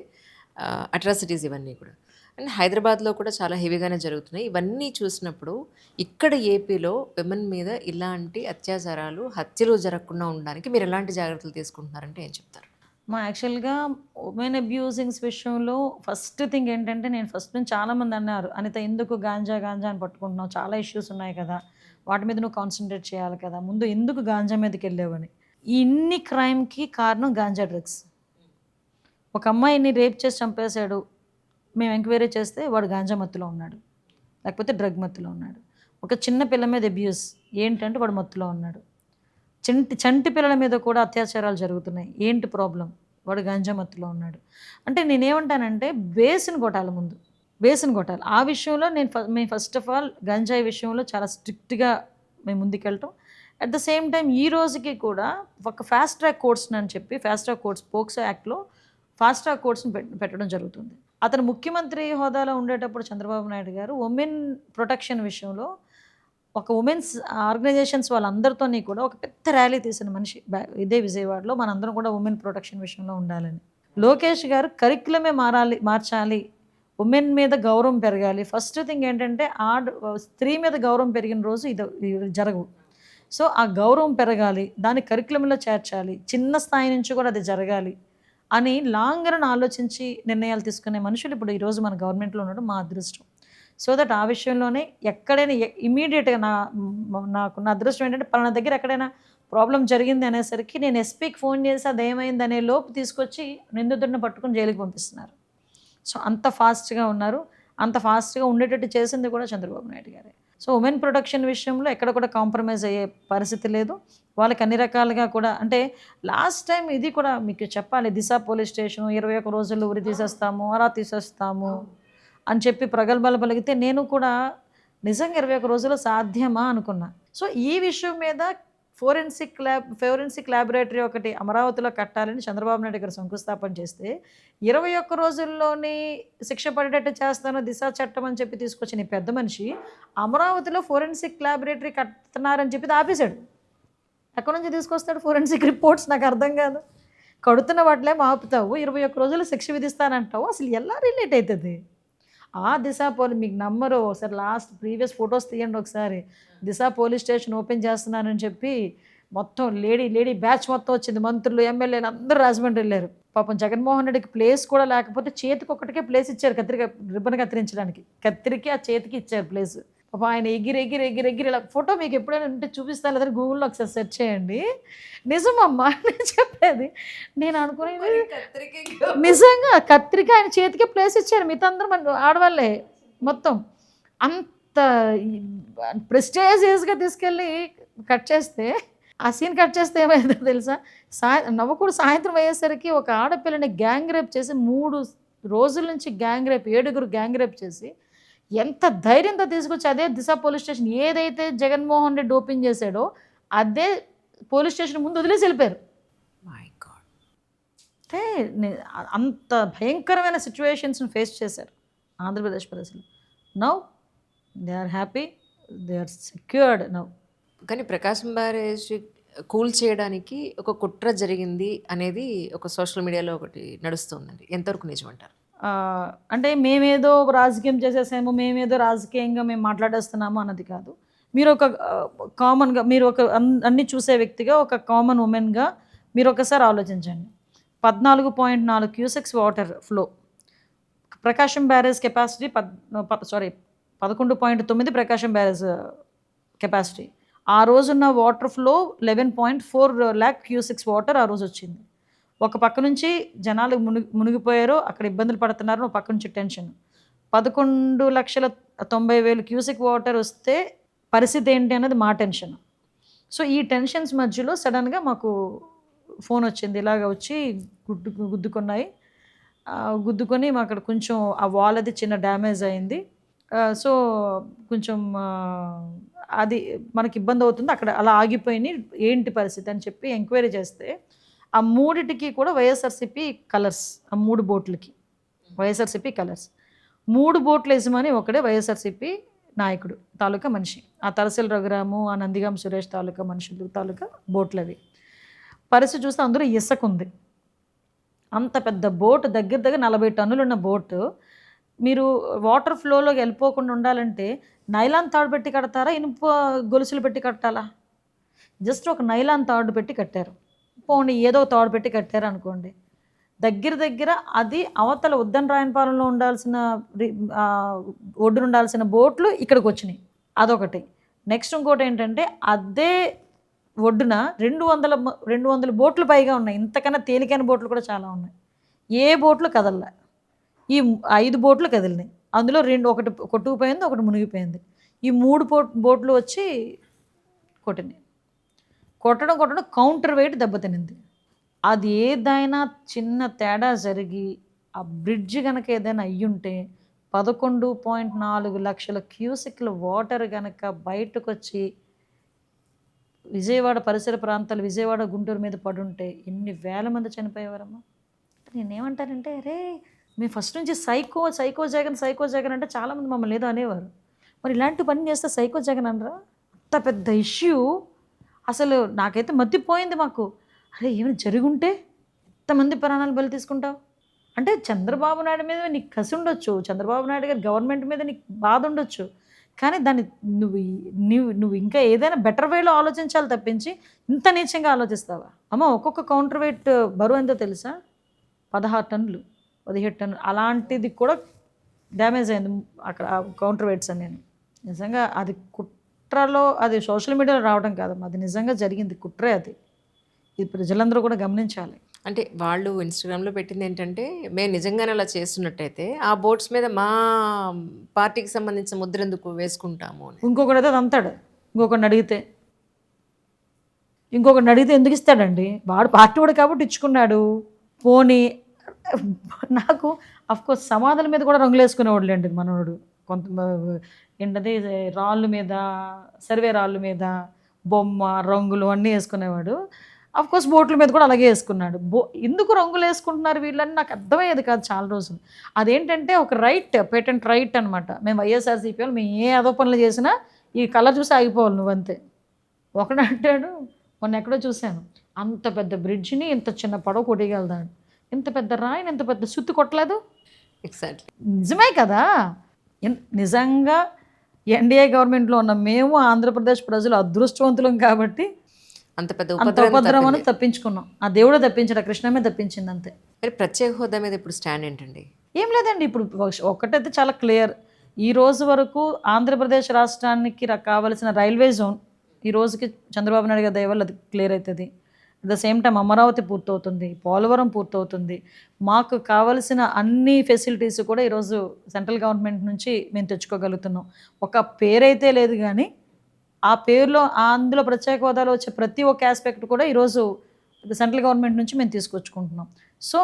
Speaker 1: అట్రాసిటీస్ ఇవన్నీ కూడా, అండ్ హైదరాబాద్లో కూడా చాలా హెవీగానే జరుగుతున్నాయి. ఇవన్నీ చూసినప్పుడు ఇక్కడ ఏపీలో విమెన్ మీద ఇలాంటి అత్యాచారాలు, హత్యలు జరగకుండా ఉండడానికి మీరు ఎలాంటి జాగ్రత్తలు తీసుకుంటున్నారంటే ఏం చెప్తారు?
Speaker 2: యాక్చువల్గా ఉమెన్ అబ్యూజింగ్స్ విషయంలో ఫస్ట్ థింగ్ ఏంటంటే, నేను ఫస్ట్ నుంచి చాలామంది అన్నారు, అనిత ఎందుకు గాంజా అని పట్టుకుంటున్నావు, చాలా ఇష్యూస్ ఉన్నాయి కదా, వాటి మీద నువ్వు కాన్సన్ట్రేట్ చేయాలి కదా, ముందు ఎందుకు గాంజా మీదకి వెళ్ళావని. ఇన్ని క్రైమ్కి కారణం గాంజా డ్రగ్స్. ఒక అమ్మాయిని రేప్ చేసి చంపేశాడు, మేము ఎంక్వైరీ చేస్తే వాడు గాంజా మత్తులో ఉన్నాడు, లేకపోతే డ్రగ్ మత్తులో ఉన్నాడు. ఒక చిన్న పిల్ల మీద అబ్యూస్ ఏంటంటే వాడు మత్తులో ఉన్నాడు. చంటి పిల్లల మీద కూడా అత్యాచారాలు జరుగుతున్నాయి, ఏంటి ప్రాబ్లం? వాడు గాంజా మత్తులో ఉన్నాడు. అంటే నేనేమంటానంటే బేస్ని కొట్టాలి, ముందు బేస్ని కొట్టాలి. ఆ విషయంలో మేము ఫస్ట్ ఆఫ్ ఆల్ గంజాయి విషయంలో చాలా స్ట్రిక్ట్గా మేము ముందుకెళ్ళటం. అట్ ద సేమ్ టైం ఈ రోజుకి కూడా ఒక ఫాస్ట్ ట్రాక్ కోర్ట్స్ని అని చెప్పి, ఫాస్ట్ ట్రాక్ కోర్ట్స్ పోక్సో యాక్ట్లో ఫాస్ట్ ట్రాక్ కోర్ట్స్ని పెట్టడం జరుగుతుంది. అతను ముఖ్యమంత్రి హోదాలో ఉండేటప్పుడు చంద్రబాబు నాయుడు గారు ఉమెన్ ప్రొటెక్షన్ విషయంలో ఒక ఉమెన్స్ ఆర్గనైజేషన్స్ వాళ్ళందరితోని కూడా ఒక పెద్ద ర్యాలీ తీసిన మనిషి ఇదే విజయవాడలో. మనందరం కూడా ఉమెన్ ప్రొటెక్షన్ విషయంలో ఉండాలని. లోకేష్ గారు కరిక్యులమే మార్చాలి, ఉమెన్ మీద గౌరవం పెరగాలి. ఫస్ట్ థింగ్ ఏంటంటే స్త్రీ మీద గౌరవం పెరిగిన రోజు ఇది జరగవు. సో ఆ గౌరవం పెరగాలి, దాన్ని కరిక్యులంలో చేర్చాలి, చిన్న స్థాయి నుంచి కూడా అది జరగాలి అని లాంగ్ రన్ ఆలోచించి నిర్ణయాలు తీసుకునే మనుషులు ఇప్పుడు ఈరోజు మన గవర్నమెంట్లో ఉండడం మా అదృష్టం. సో దట్ ఆ విషయంలోనే ఎక్కడైనా ఇమీడియట్గా నాకున్న అదృష్టం ఏంటంటే పలానా దగ్గర ఎక్కడైనా ప్రాబ్లం జరిగింది అనేసరికి నేను ఎస్పీకి ఫోన్ చేసి అదేమైంది అనే లోపు తీసుకొచ్చి నిందితుడిని పట్టుకుని జైలుకి పంపిస్తున్నారు. సో అంత ఫాస్ట్గా ఉన్నారు, అంత ఫాస్ట్గా ఉండేటట్టు చేసింది కూడా చంద్రబాబు నాయుడు గారే. సో ఉమెన్ ప్రొటెక్షన్ విషయంలో ఎక్కడ కూడా కాంప్రమైజ్ అయ్యే పరిస్థితి లేదు. వాళ్ళకి అన్ని రకాలుగా కూడా, అంటే లాస్ట్ టైం ఇది కూడా మీకు చెప్పాలి, దిశ పోలీస్ స్టేషన్ 21 రోజుల్లో ఉరి తీసేస్తాము, అలా తీసేస్తాము అని చెప్పి ప్రగల్భాలు పలిగితే నేను కూడా నిజంగా 21 రోజుల్లో సాధ్యమా అనుకున్నా. సో ఈ విషయం మీద ఫోరెన్సిక్ ల్యాబొరేటరీ ఒకటి అమరావతిలో కట్టాలని చంద్రబాబు నాయుడు గారు శంకుస్థాపన చేస్తే 21 రోజుల్లోని శిక్ష పడేటట్టు చేస్తాను దిశ చట్టం అని చెప్పి తీసుకొచ్చిన ఈ పెద్ద మనిషి అమరావతిలో ఫోరెన్సిక్ ల్యాబొరేటరీ కడుతున్నారని చెప్పి ఆపేశాడు. ఎక్కడి నుంచి తీసుకొస్తాడు ఫోరెన్సిక్ రిపోర్ట్స్? నాకు అర్థం కాదు. కడుతున్న వాటిలే ఆపుతావు, 21 రోజులు శిక్ష విధిస్తానంటావు, అసలు ఎలా రిలేట్ అవుతుంది? ఆ దిశ మీకు నమ్మరు, ఒకసారి ప్రీవియస్ ఫొటోస్ తీయండి ఒకసారి. దిశ పోలీస్ స్టేషన్ ఓపెన్ చేస్తున్నానని చెప్పి మొత్తం లేడీ బ్యాచ్ మొత్తం వచ్చింది, మంత్రులు ఎమ్మెల్యేలు అందరూ రాజమండ్రి వెళ్ళారు. పాపం జగన్మోహన్ రెడ్డికి ప్లేస్ కూడా లేకపోతే చేతికి ఒక్కటికే ప్లేస్ ఇచ్చారు, రిబ్బన్ కత్తిరించడానికి. కత్తిరికి ఆ చేతికి ఇచ్చారు ప్లేస్. పాపం ఆయన ఎగిరి ఇలా ఫోటో మీకు ఎప్పుడైనా ఉంటే చూపిస్తాను, లేదా గూగుల్లో ఒకసారి సెర్చ్ చేయండి. నిజమమ్మా నేను చెప్పేది. నేను అనుకునేది నిజంగా కత్తిరికి ఆయన చేతికి ప్లేస్ ఇచ్చారు, మిగతా అందరూ మన ఆడవాళ్ళే మొత్తం. అంత ప్రెస్టేజియస్గా తీసుకెళ్ళి కట్ చేస్తే, ఆ సీన్ కట్ చేస్తే ఏమైందో తెలుసా? నవ్వకూడదు. సాయంత్రం అయ్యేసరికి ఒక ఆడపిల్లని గ్యాంగ్ రేప్ చేసి 3 రోజుల నుంచి 7 గ్యాంగ్ రేప్ చేసి ఎంత ధైర్యంతో తీసుకొచ్చి అదే దిశ పోలీస్ స్టేషన్ ఏదైతే జగన్మోహన్ రెడ్డి ఓపెన్ చేశాడో అదే పోలీస్ స్టేషన్ ముందు వదిలేసి వెళ్ళిపోయారు.
Speaker 1: My god.
Speaker 2: అంటే అంత భయంకరమైన సిచ్యువేషన్స్ని ఫేస్ చేశారు ఆంధ్రప్రదేశ్ ప్రజలు. Now they are happy, they are secured now.
Speaker 1: కానీ ప్రకాశం బ్యారేజ్ కూల్ చేయడానికి ఒక కుట్ర జరిగింది అనేది ఒక సోషల్ మీడియాలో ఒకటి నడుస్తుందండి. ఎంతవరకు నిజమంటారు?
Speaker 2: అంటే మేమేదో రాజకీయం చేసేసాము, మేమేదో రాజకీయంగా మేము మాట్లాడేస్తున్నాము అన్నది కాదు. మీరు ఒక కామన్గా, మీరు ఒక అన్ని చూసే వ్యక్తిగా, ఒక కామన్ ఉమెన్గా మీరు ఒకసారి ఆలోచించండి. 14.4 క్యూసెక్స్ వాటర్ ఫ్లో ప్రకాశం బ్యారేజ్ కెపాసిటీ 11.9 ప్రకాశం బ్యారేజ్ కెపాసిటీ. ఆ రోజున్న water flow 11.4 lakh cusecs water ఆ రోజు వచ్చింది. ఒక పక్క నుంచి జనాలు మునిగిపోయారు, అక్కడ ఇబ్బందులు పడుతున్నారు, ఒక పక్క నుంచి టెన్షన్. 11,90,000 క్యూసెక్ వాటర్ వస్తే పరిస్థితి ఏంటి అన్నది మా టెన్షన్. సో ఈ టెన్షన్స్ మధ్యలో సడన్గా మాకు ఫోన్ వచ్చింది, ఇలాగ వచ్చి గుద్దుకొని మా అక్కడ కొంచెం ఆ వాల్ అది చిన్న డ్యామేజ్ అయింది. సో కొంచెం అది మనకి ఇబ్బంది అవుతుంది, అక్కడ అలా ఆగిపోయినాయి, ఏంటి పరిస్థితి అని చెప్పి ఎంక్వైరీ చేస్తే ఆ 3టికి కూడా వైఎస్ఆర్సీపీ కలర్స్, ఆ 3 బోట్లకి వైఎస్ఆర్సీపీ కలర్స్. 3 బోట్ల యజమాని ఒకడే వైఎస్ఆర్సీపీ నాయకుడు తాలూకా మనిషి. ఆ తలసిల రఘురాము, ఆ నందిగాం సురేష్ తాలూకా మనుషులు తాలూకా బోట్లు అవి. పరిస్థితి చూస్తే అందులో ఇసుక ఉంది. అంత పెద్ద బోట్, దగ్గర 40 టన్నులు ఉన్న బోటు మీరు వాటర్ ఫ్లోలోకి వెళ్ళిపోకుండా ఉండాలంటే నైలాన్ తాడు పెట్టి కడతారా, ఇనుప గొలుసులు పెట్టి కట్టాలా? జస్ట్ ఒక నైలాన్ తాడు పెట్టి కట్టారు, పోనీ ఏదో తాడు పెట్టి కట్టారు అనుకోండి. దగ్గర అది అవతల ఉద్దనరాయనపాలెంలో ఉండాల్సిన ఒడ్డున ఉండాల్సిన బోట్లు ఇక్కడికి వచ్చినాయి, అదొకటి. నెక్స్ట్ ఇంకోటి ఏంటంటే అదే ఒడ్డున 200 బోట్లు పైగా ఉన్నాయి. ఇంతకన్నా తేలికైన బోట్లు కూడా చాలా ఉన్నాయి. ఏ బోట్లు కదలలే. ఈ 5 బోట్లు కదిలినాయి. అందులో ఒకటి కొట్టుకుపోయింది, ఒకటి మునిగిపోయింది. ఈ 3 బోట్లు వచ్చి కొట్టడం కౌంటర్ వెయిట్ దెబ్బతినింది. అది ఏదైనా చిన్న తేడా జరిగి ఆ బ్రిడ్జ్ కనుక ఏదైనా అయ్యుంటే 11.4 లక్షల క్యూసెక్ల వాటర్ కనుక బయటకు వచ్చి విజయవాడ పరిసర ప్రాంతాలు, విజయవాడ గుంటూరు మీద పడుంటే ఎన్ని వేల మంది చనిపోయేవారమ్మా. నేనేమంటానంటే, అరే మేము ఫస్ట్ నుంచి సైకో జగన్ అంటే చాలామంది మమ్మల్ని ఏదో అనేవారు. మరి ఇలాంటి పని చేస్తే సైకో జగన్ అనరా? అంత పెద్ద ఇష్యూ అసలు నాకైతే మతిపోయింది. మాకు అరే ఏమైనా జరుగుంటే ఎంతమంది ప్రాణాలు బలి తీసుకుంటావు అంటే, చంద్రబాబు నాయుడు మీద నీకు కసి ఉండొచ్చు, చంద్రబాబు నాయుడు గారి గవర్నమెంట్ మీద నీకు బాధ ఉండొచ్చు, కానీ దాన్ని నువ్వు ఇంకా ఏదైనా బెటర్ వేలో ఆలోచించాలి తప్పించి ఇంత నీచంగా ఆలోచిస్తావా? అమ్మ, ఒక్కొక్క కౌంటర్ వెయిట్ బరువు ఎంతో తెలుసా? 16 టన్నులు, 17 టన్నులు. అలాంటిది కూడా డ్యామేజ్ అయింది అక్కడ కౌంటర్ వెయిట్స్ అని. నిజంగా అది కుట్రలో, అది సోషల్ మీడియాలో రావడం కాదమ్మా, అది నిజంగా జరిగింది కుట్రే. అది ఇది ప్రజలందరూ కూడా గమనించాలి.
Speaker 1: అంటే వాళ్ళు ఇన్స్టాగ్రామ్లో పెట్టింది ఏంటంటే, మేము నిజంగానే అలా చేస్తున్నట్టయితే ఆ బోట్స్ మీద మా పార్టీకి సంబంధించిన ముద్ర ఎందుకు వేసుకుంటాము అని.
Speaker 2: ఇంకొకటి అయితే అంతాడు, ఇంకొకరిని అడిగితే ఎందుకు ఇస్తాడండి? వాడు పార్టీ వాడు కాబట్టి ఇచ్చుకున్నాడు. పోనీ నాకు అఫ్కోర్స్ సమాధుల మీద కూడా రంగులు వేసుకునేవాడు అండి మనోడు. కొంత ఏంటది రాళ్ళ మీద, సర్వే రాళ్ళ మీద బొమ్మ రంగులు అన్నీ వేసుకునేవాడు. కోర్స్ బోట్ల మీద కూడా అలాగే వేసుకున్నాడు. ఎందుకు రంగులు వేసుకుంటున్నారు వీళ్ళని నాకు అర్థమయ్యేది కాదు చాలా రోజులు. అదేంటంటే ఒక రైట్, పేటెంట్ రైట్ అనమాట. మేము వైఎస్ఆర్సీపీ వాళ్ళు మేము ఏ అదో పనులు చేసినా ఈ కలర్ చూసి ఆగిపోవాలి నువ్వంతే. ఒకడు అంటాడు, మొన్న ఎక్కడో చూశాను, అంత పెద్ద బ్రిడ్జిని ఇంత చిన్న పడవ కొట్టగలదాడు, ఇంత పెద్ద రాయిని ఇంత పెద్ద సుత్తి కొట్టలేదు.
Speaker 1: ఎగ్జాక్ట్లీ.
Speaker 2: నిజమే కదా. నిజంగా ఎన్డీఏ గవర్నమెంట్లో ఉన్న మేము ఆంధ్రప్రదేశ్ ప్రజలు అదృష్టవంతులం కాబట్టి
Speaker 1: అంత పెద్ద
Speaker 2: అంత ఉపద్రవం తప్పించుకున్నాం. ఆ దేవుడే తప్పించాడు, ఆ కృష్ణమే తప్పించింది అంతే.
Speaker 1: మరి ప్రత్యేక హోదా మీద ఇప్పుడు స్టాండ్ ఏంటండి?
Speaker 2: ఏం లేదండి, ఇప్పుడు ఒక్కటైతే చాలా క్లియర్. ఈ రోజు వరకు ఆంధ్రప్రదేశ్ రాష్ట్రానికి కావలసిన రైల్వే జోన్ ఈ రోజుకి చంద్రబాబు నాయుడు గారి దయ వల్ల అది క్లియర్ అవుతుంది. At the same time Amaravati పూర్తవుతుంది, పోలవరం పూర్తవుతుంది. మాకు కావలసిన అన్ని ఫెసిలిటీస్ కూడా ఈరోజు సెంట్రల్ గవర్నమెంట్ నుంచి మేము తెచ్చుకోగలుగుతున్నాం. ఒక పేరైతే లేదు కానీ ఆ పేరులో అందులో ప్రత్యేక హోదాలో వచ్చే ప్రతి ఒక్క ఆస్పెక్ట్ కూడా ఈరోజు సెంట్రల్ గవర్నమెంట్ నుంచి మేము తీసుకొచ్చుకుంటున్నాం. సో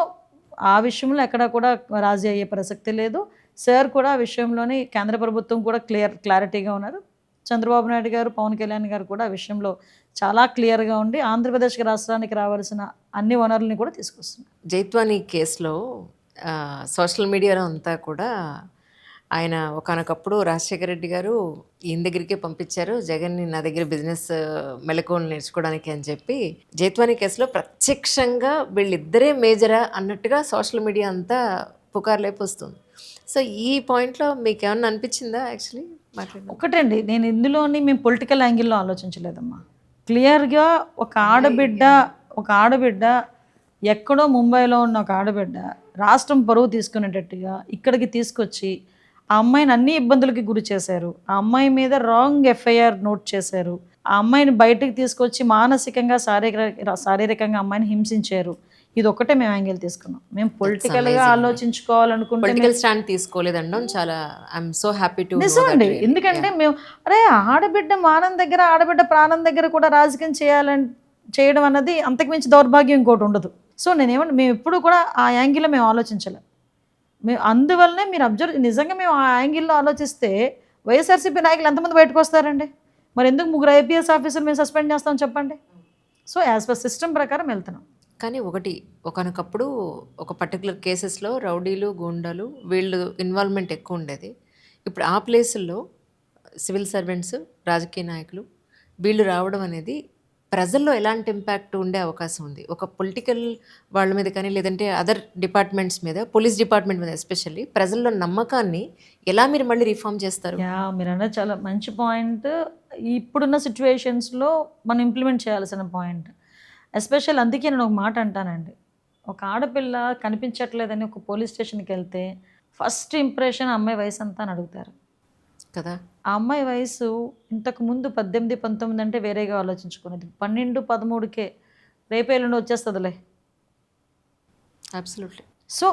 Speaker 2: ఆ విషయంలో ఎక్కడ కూడా రాజీ అయ్యే ప్రసక్తి లేదు. సార్ కూడా ఆ విషయంలోని కేంద్ర ప్రభుత్వం కూడా క్లారిటీగా ఉన్నారు. చంద్రబాబు నాయుడు గారు, పవన్ కళ్యాణ్ గారు కూడా ఆ విషయంలో చాలా క్లియర్గా ఉండి ఆంధ్రప్రదేశ్ రాష్ట్రానికి రావాల్సిన అన్ని వనరుల్ని కూడా తీసుకొస్తున్నారు.
Speaker 1: జైత్వానీ కేసులో సోషల్ మీడియాలో అంతా కూడా ఆయన ఒకానొకప్పుడు రాజశేఖర రెడ్డి గారు ఈయన దగ్గరికే పంపించారు జగన్ని, నా దగ్గర బిజినెస్ మెలకువలు నేర్చుకోవడానికి అని చెప్పి, జైత్వానీ కేసులో ప్రత్యక్షంగా వీళ్ళిద్దరే మేజరా అన్నట్టుగా సోషల్ మీడియా అంతా పుకారు లేపొస్తుంది. సో ఈ పాయింట్లో మీకు ఏమన్నా అనిపించిందా? యాక్చువల్లీ మాట్లాడండి.
Speaker 2: ఒకటండి, నేను ఇందులోని మేము పొలిటికల్ యాంగిల్లో ఆలోచించలేదమ్మా. క్లియర్గా ఒక ఆడబిడ్డ ఎక్కడో ముంబైలో ఉన్న ఒక ఆడబిడ్డ రాష్ట్రం పరువు తీసుకునేటట్టుగా ఇక్కడికి తీసుకొచ్చి ఆ అమ్మాయిని అన్ని ఇబ్బందులకి గురి చేశారు. ఆ అమ్మాయి మీద రాంగ్ ఎఫ్ఐఆర్ నోట్ చేశారు. ఆ అమ్మాయిని బయటకు తీసుకొచ్చి మానసికంగా శారీరకంగా అమ్మాయిని హింసించారు. ఇది ఒకటే మేము యాంగిల్ తీసుకున్నాం. మేము పొలిటికల్గా ఆలోచించుకోవాలనుకుంటే
Speaker 1: పొలిటికల్ స్టాండ్ తీసుకోలేదండం చాలా ఐఎమ్ సో హ్యాపీ టు.
Speaker 2: నిజమండి, ఎందుకంటే మేము ఆడబిడ్డ మానం దగ్గర, ఆడబిడ్డ ప్రాణం దగ్గర కూడా రాజకీయం చేయడం అన్నది అంతకుమించి దౌర్భాగ్యం ఇంకోటి ఉండదు. సో మేము ఎప్పుడు కూడా ఆ యాంగిల్లో మేము ఆలోచించలేం. మేము అందువల్లనే మీరు నిజంగా మేము ఆ యాంగిల్లో ఆలోచిస్తే వైఎస్ఆర్సీపీ నాయకులు ఎంతమంది బయటకు వస్తారండి? మరి ఎందుకు 3 IPS ఆఫీసర్లు మేము సస్పెండ్ చేస్తాం చెప్పండి? సో యాజ్ పర్ సిస్టమ్ ప్రకారం వెళ్తున్నాం.
Speaker 1: కానీ ఒకనొకప్పుడు ఒక పర్టికులర్ కేసెస్లో రౌడీలు, గూండాలు వీళ్ళు ఇన్వాల్వ్మెంట్ ఎక్కువ ఉండేది. ఇప్పుడు ఆ ప్లేసుల్లో సివిల్ సర్వెంట్స్, రాజకీయ నాయకులు వీళ్ళు రావడం అనేది ప్రజల్లో ఎలాంటి ఇంపాక్ట్ ఉండే అవకాశం ఉంది? ఒక పొలిటికల్ వాళ్ళ మీద కానీ, లేదంటే అదర్ డిపార్ట్మెంట్స్ మీద, పోలీస్ డిపార్ట్మెంట్ మీద ఎస్పెషల్లీ ప్రజల్లో నమ్మకాన్ని ఎలా మీరు మళ్ళీ రిఫార్మ్ చేస్తారు?
Speaker 2: మీరు అన్నది చాలా మంచి పాయింట్. ఇప్పుడున్న సిచ్యువేషన్స్లో మనం ఇంప్లిమెంట్ చేయాల్సిన పాయింట్. ఎస్పెషల్ అందుకే నేను ఒక మాట అంటానండి, ఒక ఆడపిల్ల కనిపించట్లేదని ఒక పోలీస్ స్టేషన్కి వెళ్తే ఫస్ట్ ఇంప్రెషన్ అమ్మాయి వయసు అంతా అని అడుగుతారు
Speaker 1: కదా.
Speaker 2: ఆ అమ్మాయి వయసు ఇంతకు ముందు 18, 19 అంటే వేరేగా ఆలోచించుకునేది. 12, 13కే రేపేళ్ళుండి వచ్చేస్తుందిలే.
Speaker 1: అబ్సల్యూట్లీ.
Speaker 2: సో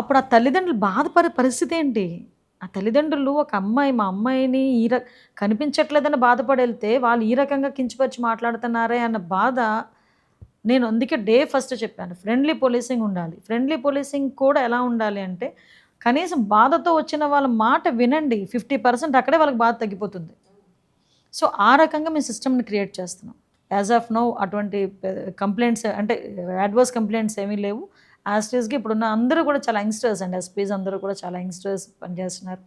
Speaker 2: అప్పుడు ఆ తల్లిదండ్రులు బాధపడే పరిస్థితి ఏంటి? ఆ తల్లిదండ్రులు ఒక అమ్మాయి, మా అమ్మాయిని కనిపించట్లేదని బాధపడి వెళ్తే వాళ్ళు ఈ రకంగా కించపరిచి మాట్లాడుతున్నారే అన్న బాధ. నేను అందుకే ఫస్ట్ చెప్పాను, ఫ్రెండ్లీ పోలీసింగ్ ఉండాలి. ఫ్రెండ్లీ పోలీసింగ్ కూడా ఎలా ఉండాలి అంటే కనీసం బాధతో వచ్చిన వాళ్ళ మాట వినండి, 50% అక్కడే వాళ్ళకి బాధ తగ్గిపోతుంది. సో ఆ రకంగా మేము సిస్టమ్ని క్రియేట్ చేస్తున్నాం. యాజ్ ఆఫ్ నౌ అటువంటి కంప్లైంట్స్ అంటే అడ్వర్స్ కంప్లైంట్స్ ఏమీ లేవు. యాస్టీస్గా ఇప్పుడున్న అందరూ కూడా చాలా యంగ్స్టర్స్ అండి, ఎస్పీస్ అందరూ కూడా చాలా యంగ్స్టర్స్ పనిచేస్తున్నారు.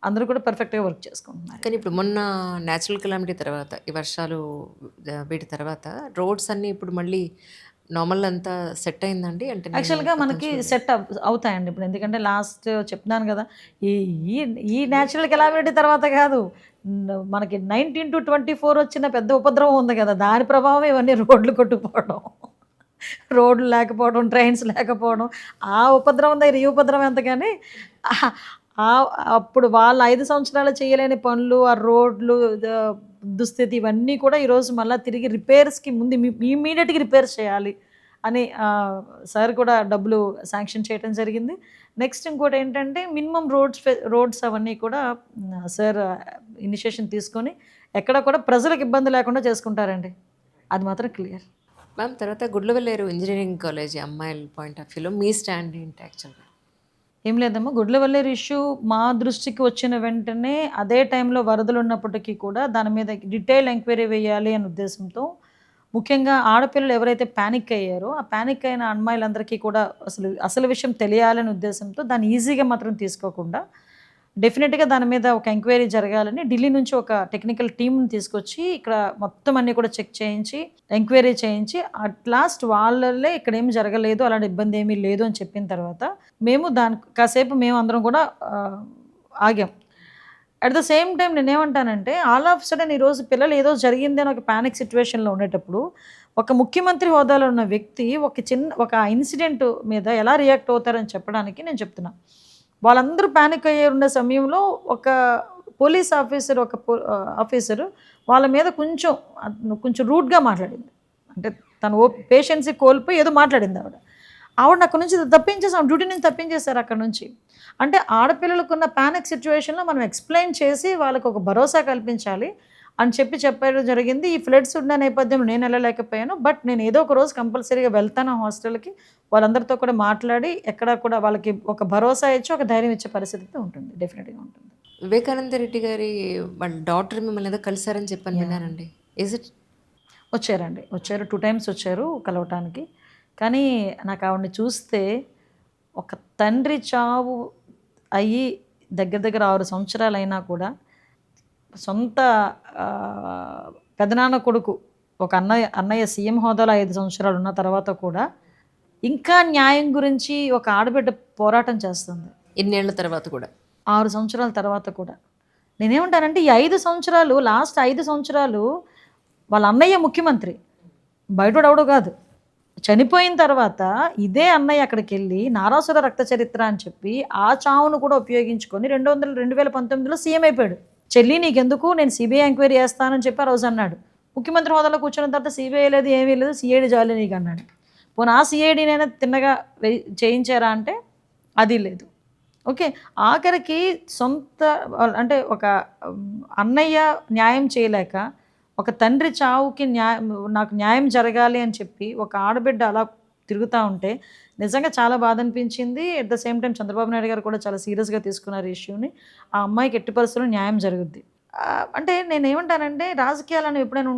Speaker 2: అందరూ కూడా పర్ఫెక్ట్గా వర్క్ చేసుకుంటున్నారు.
Speaker 1: కానీ ఇప్పుడు మొన్న న్యాచురల్ కెలామిటీ తర్వాత, ఈ వర్షాలు వీటి తర్వాత రోడ్స్ అన్నీ ఇప్పుడు మళ్ళీ నార్మల్ అంతా సెట్ అయిందండి? అంటే
Speaker 2: యాక్చువల్గా మనకి సెట్ అవుతాయండి ఇప్పుడు. ఎందుకంటే లాస్ట్ చెప్తున్నాను కదా, ఈ న్యాచురల్ కెలామిటీ తర్వాత కాదు, మనకి 19 to 24 వచ్చిన పెద్ద ఉపద్రవం ఉంది కదా, దాని ప్రభావం ఇవన్నీ రోడ్లు కొట్టుకుపోవడం, రోడ్లు లేకపోవడం, ట్రైన్స్ లేకపోవడం, ఆ ఉపద్రవం దగ్గర ఈ ఉపద్రవం ఎంత. కానీ అప్పుడు వాళ్ళు 5 సంవత్సరాలు చేయలేని పనులు, ఆ రోడ్లు దుస్థితి ఇవన్నీ కూడా ఈరోజు మళ్ళీ తిరిగి రిపేర్స్కి ముందు ఇమీడియట్గా రిపేర్స్ చేయాలి అని సార్ కూడా డబ్బులు శాంక్షన్ చేయడం జరిగింది. నెక్స్ట్ ఇంకోటి ఏంటంటే మినిమం రోడ్స్ అవన్నీ కూడా సార్ ఇనిషియేషన్ తీసుకొని ఎక్కడ కూడా ప్రజలకు ఇబ్బంది లేకుండా చేసుకుంటారండి, అది మాత్రం క్లియర్.
Speaker 1: మ్యామ్, తర్వాత గుడ్లవల్లేరు ఇంజనీరింగ్ కాలేజ్ అమ్మాయిల పాయింట్ ఆఫ్ వ్యూలో మీ స్టాండ్ ఏంటి యాక్చువల్గా?
Speaker 2: ఏం లేదమ్మా, గుడ్లవల్లేరు ఇష్యూ మా దృష్టికి వచ్చిన వెంటనే అదే టైంలో వరదలు ఉన్నప్పటికీ కూడా దాని మీద డీటెయిల్ ఎంక్వైరీ వేయాలి అనే ఉద్దేశంతో, ముఖ్యంగా ఆడపిల్లలు ఎవరైతే ప్యానిక్ అయ్యారో ఆ ప్యానిక్ అయిన అమ్మాయిలందరికీ కూడా అసలు విషయం తెలియాలనే ఉద్దేశంతో దాన్ని ఈజీగా మాత్రం తీసుకోకుండా డెఫినెట్గా దాని మీద ఒక ఎంక్వైరీ జరగాలని ఢిల్లీ నుంచి ఒక టెక్నికల్ టీంని తీసుకొచ్చి ఇక్కడ మొత్తం అన్నీ కూడా చెక్ చేయించి ఎంక్వైరీ చేయించి అట్ లాస్ట్ వాళ్ళే ఇక్కడ ఏమి జరగలేదు, అలాంటి ఇబ్బంది ఏమీ లేదు అని చెప్పిన తర్వాత మేము కాసేపు మేము అందరం కూడా ఆగాం. అట్ ద సేమ్ టైం నేనేమంటానంటే ఆల్ ఆఫ్ సడన్ ఈరోజు పిల్లలు ఏదో జరిగింది అని ఒక ప్యానిక్ సిచ్యువేషన్లో ఉండేటప్పుడు ఒక ముఖ్యమంత్రి హోదాలో ఉన్న వ్యక్తి ఒక ఇన్సిడెంట్ మీద ఎలా రియాక్ట్ అవుతారని చెప్పడానికి నేను చెప్తున్నా. వాళ్ళందరూ ప్యానిక్ అయ్యే ఉండే సమయంలో ఒక పోలీస్ ఆఫీసరు వాళ్ళ మీద కొంచెం రూడ్గా మాట్లాడింది. అంటే తను పేషెన్సీ కోల్పోయి ఏదో మాట్లాడింది ఆవిడ అక్కడ నుంచి తప్పించేసాం, డ్యూటీ నుంచి తప్పించేశారు అక్కడ నుంచి. అంటే ఆడపిల్లలకున్న ప్యానిక్ సిచ్యువేషన్లో మనం ఎక్స్ప్లెయిన్ చేసి వాళ్ళకు ఒక భరోసా కల్పించాలి అని చెప్పడం జరిగింది. ఈ ఫ్లడ్స్ ఉన్న నేపథ్యంలో నేను వెళ్ళలేకపోయాను, బట్ నేను ఏదో ఒక రోజు కంపల్సరీగా వెళ్తాను హాస్టల్కి, వాళ్ళందరితో కూడా మాట్లాడి ఎక్కడ కూడా వాళ్ళకి ఒక భరోసా ఇచ్చి ఒక ధైర్యం ఇచ్చే పరిస్థితి ఉంటుంది, డెఫినెట్గా ఉంటుంది.
Speaker 1: వివేకానంద రెడ్డి గారి వాళ్ళ డాక్టర్ మిమ్మల్ని ఏదో కలిసారని చెప్పని విన్నానండి. Is it?
Speaker 2: వచ్చారు 2 times వచ్చారు కలవటానికి. కానీ నాకు ఆవిడని చూస్తే ఒక తండ్రి చావు అయ్యి దగ్గర 6 సంవత్సరాలు అయినా కూడా సొంత పెదనాన్న కొడుకు ఒక అన్నయ్య సీఎం హోదాలో 5 సంవత్సరాలు ఉన్న తర్వాత కూడా ఇంకా న్యాయం గురించి ఒక ఆడబిడ్డ పోరాటం చేస్తుంది.
Speaker 1: ఇన్నేళ్ల తర్వాత కూడా
Speaker 2: 6 సంవత్సరాల తర్వాత కూడా నేనేమంటానంటే ఈ 5 సంవత్సరాలు లాస్ట్ 5 సంవత్సరాలు వాళ్ళ అన్నయ్య ముఖ్యమంత్రి, బయటోడెవడో కాదు. చనిపోయిన తర్వాత ఇదే అన్నయ్య అక్కడికి వెళ్ళి నారాసుర రక్త చరిత్ర అని చెప్పి ఆ చావును కూడా ఉపయోగించుకొని 2019లో సీఎం అయిపోయాడు. చెల్లి నీకెందుకు, నేను సిబిఐ ఎంక్వైరీ చేస్తానని చెప్పి ఆ రోజు అన్నాడు. ముఖ్యమంత్రి హోదాలో కూర్చున్న తర్వాత సిబిఐ లేదు, ఏమీ లేదు, సిఐడి జాలి నీకు అన్నాడు. పోనీ ఆ సిఐడినైనా తిన్నగా చేయించారా అంటే అది లేదు. ఓకే, ఆఖరికి అంటే ఒక అన్నయ్య న్యాయం చేయలేక ఒక తండ్రి చావుకి నాకు న్యాయం జరగాలి అని చెప్పి ఒక ఆడబిడ్డ అలా తిరుగుతూ ఉంటే నిజంగా చాలా బాధ అనిపించింది. At the same time Chandrababu Naidu గారు కూడా చాలా సీరియస్గా తీసుకున్నారు ఇష్యూని. ఆ అమ్మాయికి ఎట్టి పరిస్థితుల్లో న్యాయం జరుగుద్ది. అంటే నేను ఏమంటానంటే రాజకీయాలు అనేవి ఎప్పుడైనా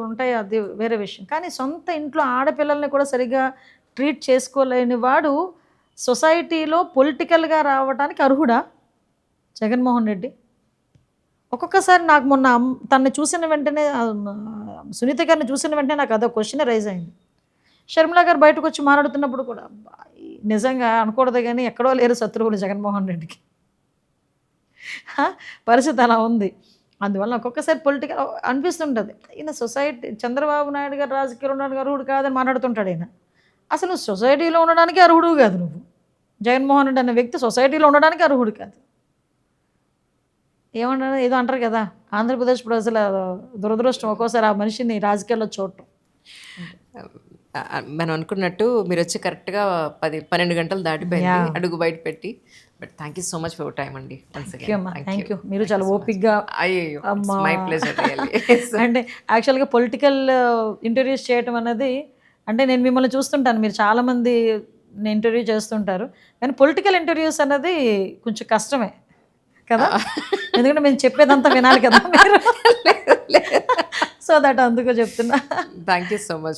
Speaker 2: ఉంటాయి అది వేరే విషయం, కానీ సొంత ఇంట్లో ఆడపిల్లల్ని కూడా సరిగ్గా ట్రీట్ చేసుకోలేని వాడు సొసైటీలో పొలిటికల్గా రావడానికి అర్హుడా జగన్మోహన్ రెడ్డి? ఒక్కొక్కసారి నాకు మొన్న తనని చూసిన వెంటనే, సునీత గారిని చూసిన వెంటనే నాకు అదో క్వశ్చన్ రైజ్ అయింది. షర్మిల గారు బయటకు వచ్చి మాట్లాడుతున్నప్పుడు కూడా నిజంగా అనకూడదు కానీ ఎక్కడో లేరు శత్రువులు జగన్మోహన్ రెడ్డికి, పరిస్థితి అలా ఉంది. అందువల్ల ఒక్కొక్కసారి పొలిటికల్ అనిపిస్తుంటుంది. ఈయన సొసైటీ చంద్రబాబు నాయుడు గారు రాజకీయాలు ఉండడానికి అర్హుడు కాదని మాట్లాడుతుంటాడు. ఈయన అసలు సొసైటీలో ఉండడానికి అర్హుడు కాదు. నువ్వు జగన్మోహన్ రెడ్డి అనే వ్యక్తి సొసైటీలో ఉండడానికి అర్హుడు కాదు. ఏమన్నా ఏదో అంటారు కదా, ఆంధ్రప్రదేశ్ ప్రజల దురదృష్టం ఒక్కోసారి ఆ మనిషిని రాజకీయాల్లో చూడటం.
Speaker 1: మనం అనుకున్నట్టు మీరు వచ్చి కరెక్ట్గా 12 గంటలు దాటిపోయింది అడుగు బయట పెట్టి. But thank you so much for your time అండి.
Speaker 2: Thank you. మీరు చాలా ఓపిక్గా,
Speaker 1: మై ప్లెజర్.
Speaker 2: అంటే యాక్చువల్గా పొలిటికల్ ఇంటర్వ్యూస్ చేయటం అనేది, అంటే నేను మిమ్మల్ని చూస్తుంటాను, మీరు చాలామంది ఇంటర్వ్యూ చేస్తుంటారు, కానీ పొలిటికల్ ఇంటర్వ్యూస్ అనేది కొంచెం కష్టమే కదా, ఎందుకంటే మేము చెప్పేదంతా వినాలి కదా మీరు. సో దట్ అందుకో చెప్తున్నా.
Speaker 1: Thank you so much.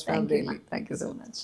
Speaker 1: Thank you so much.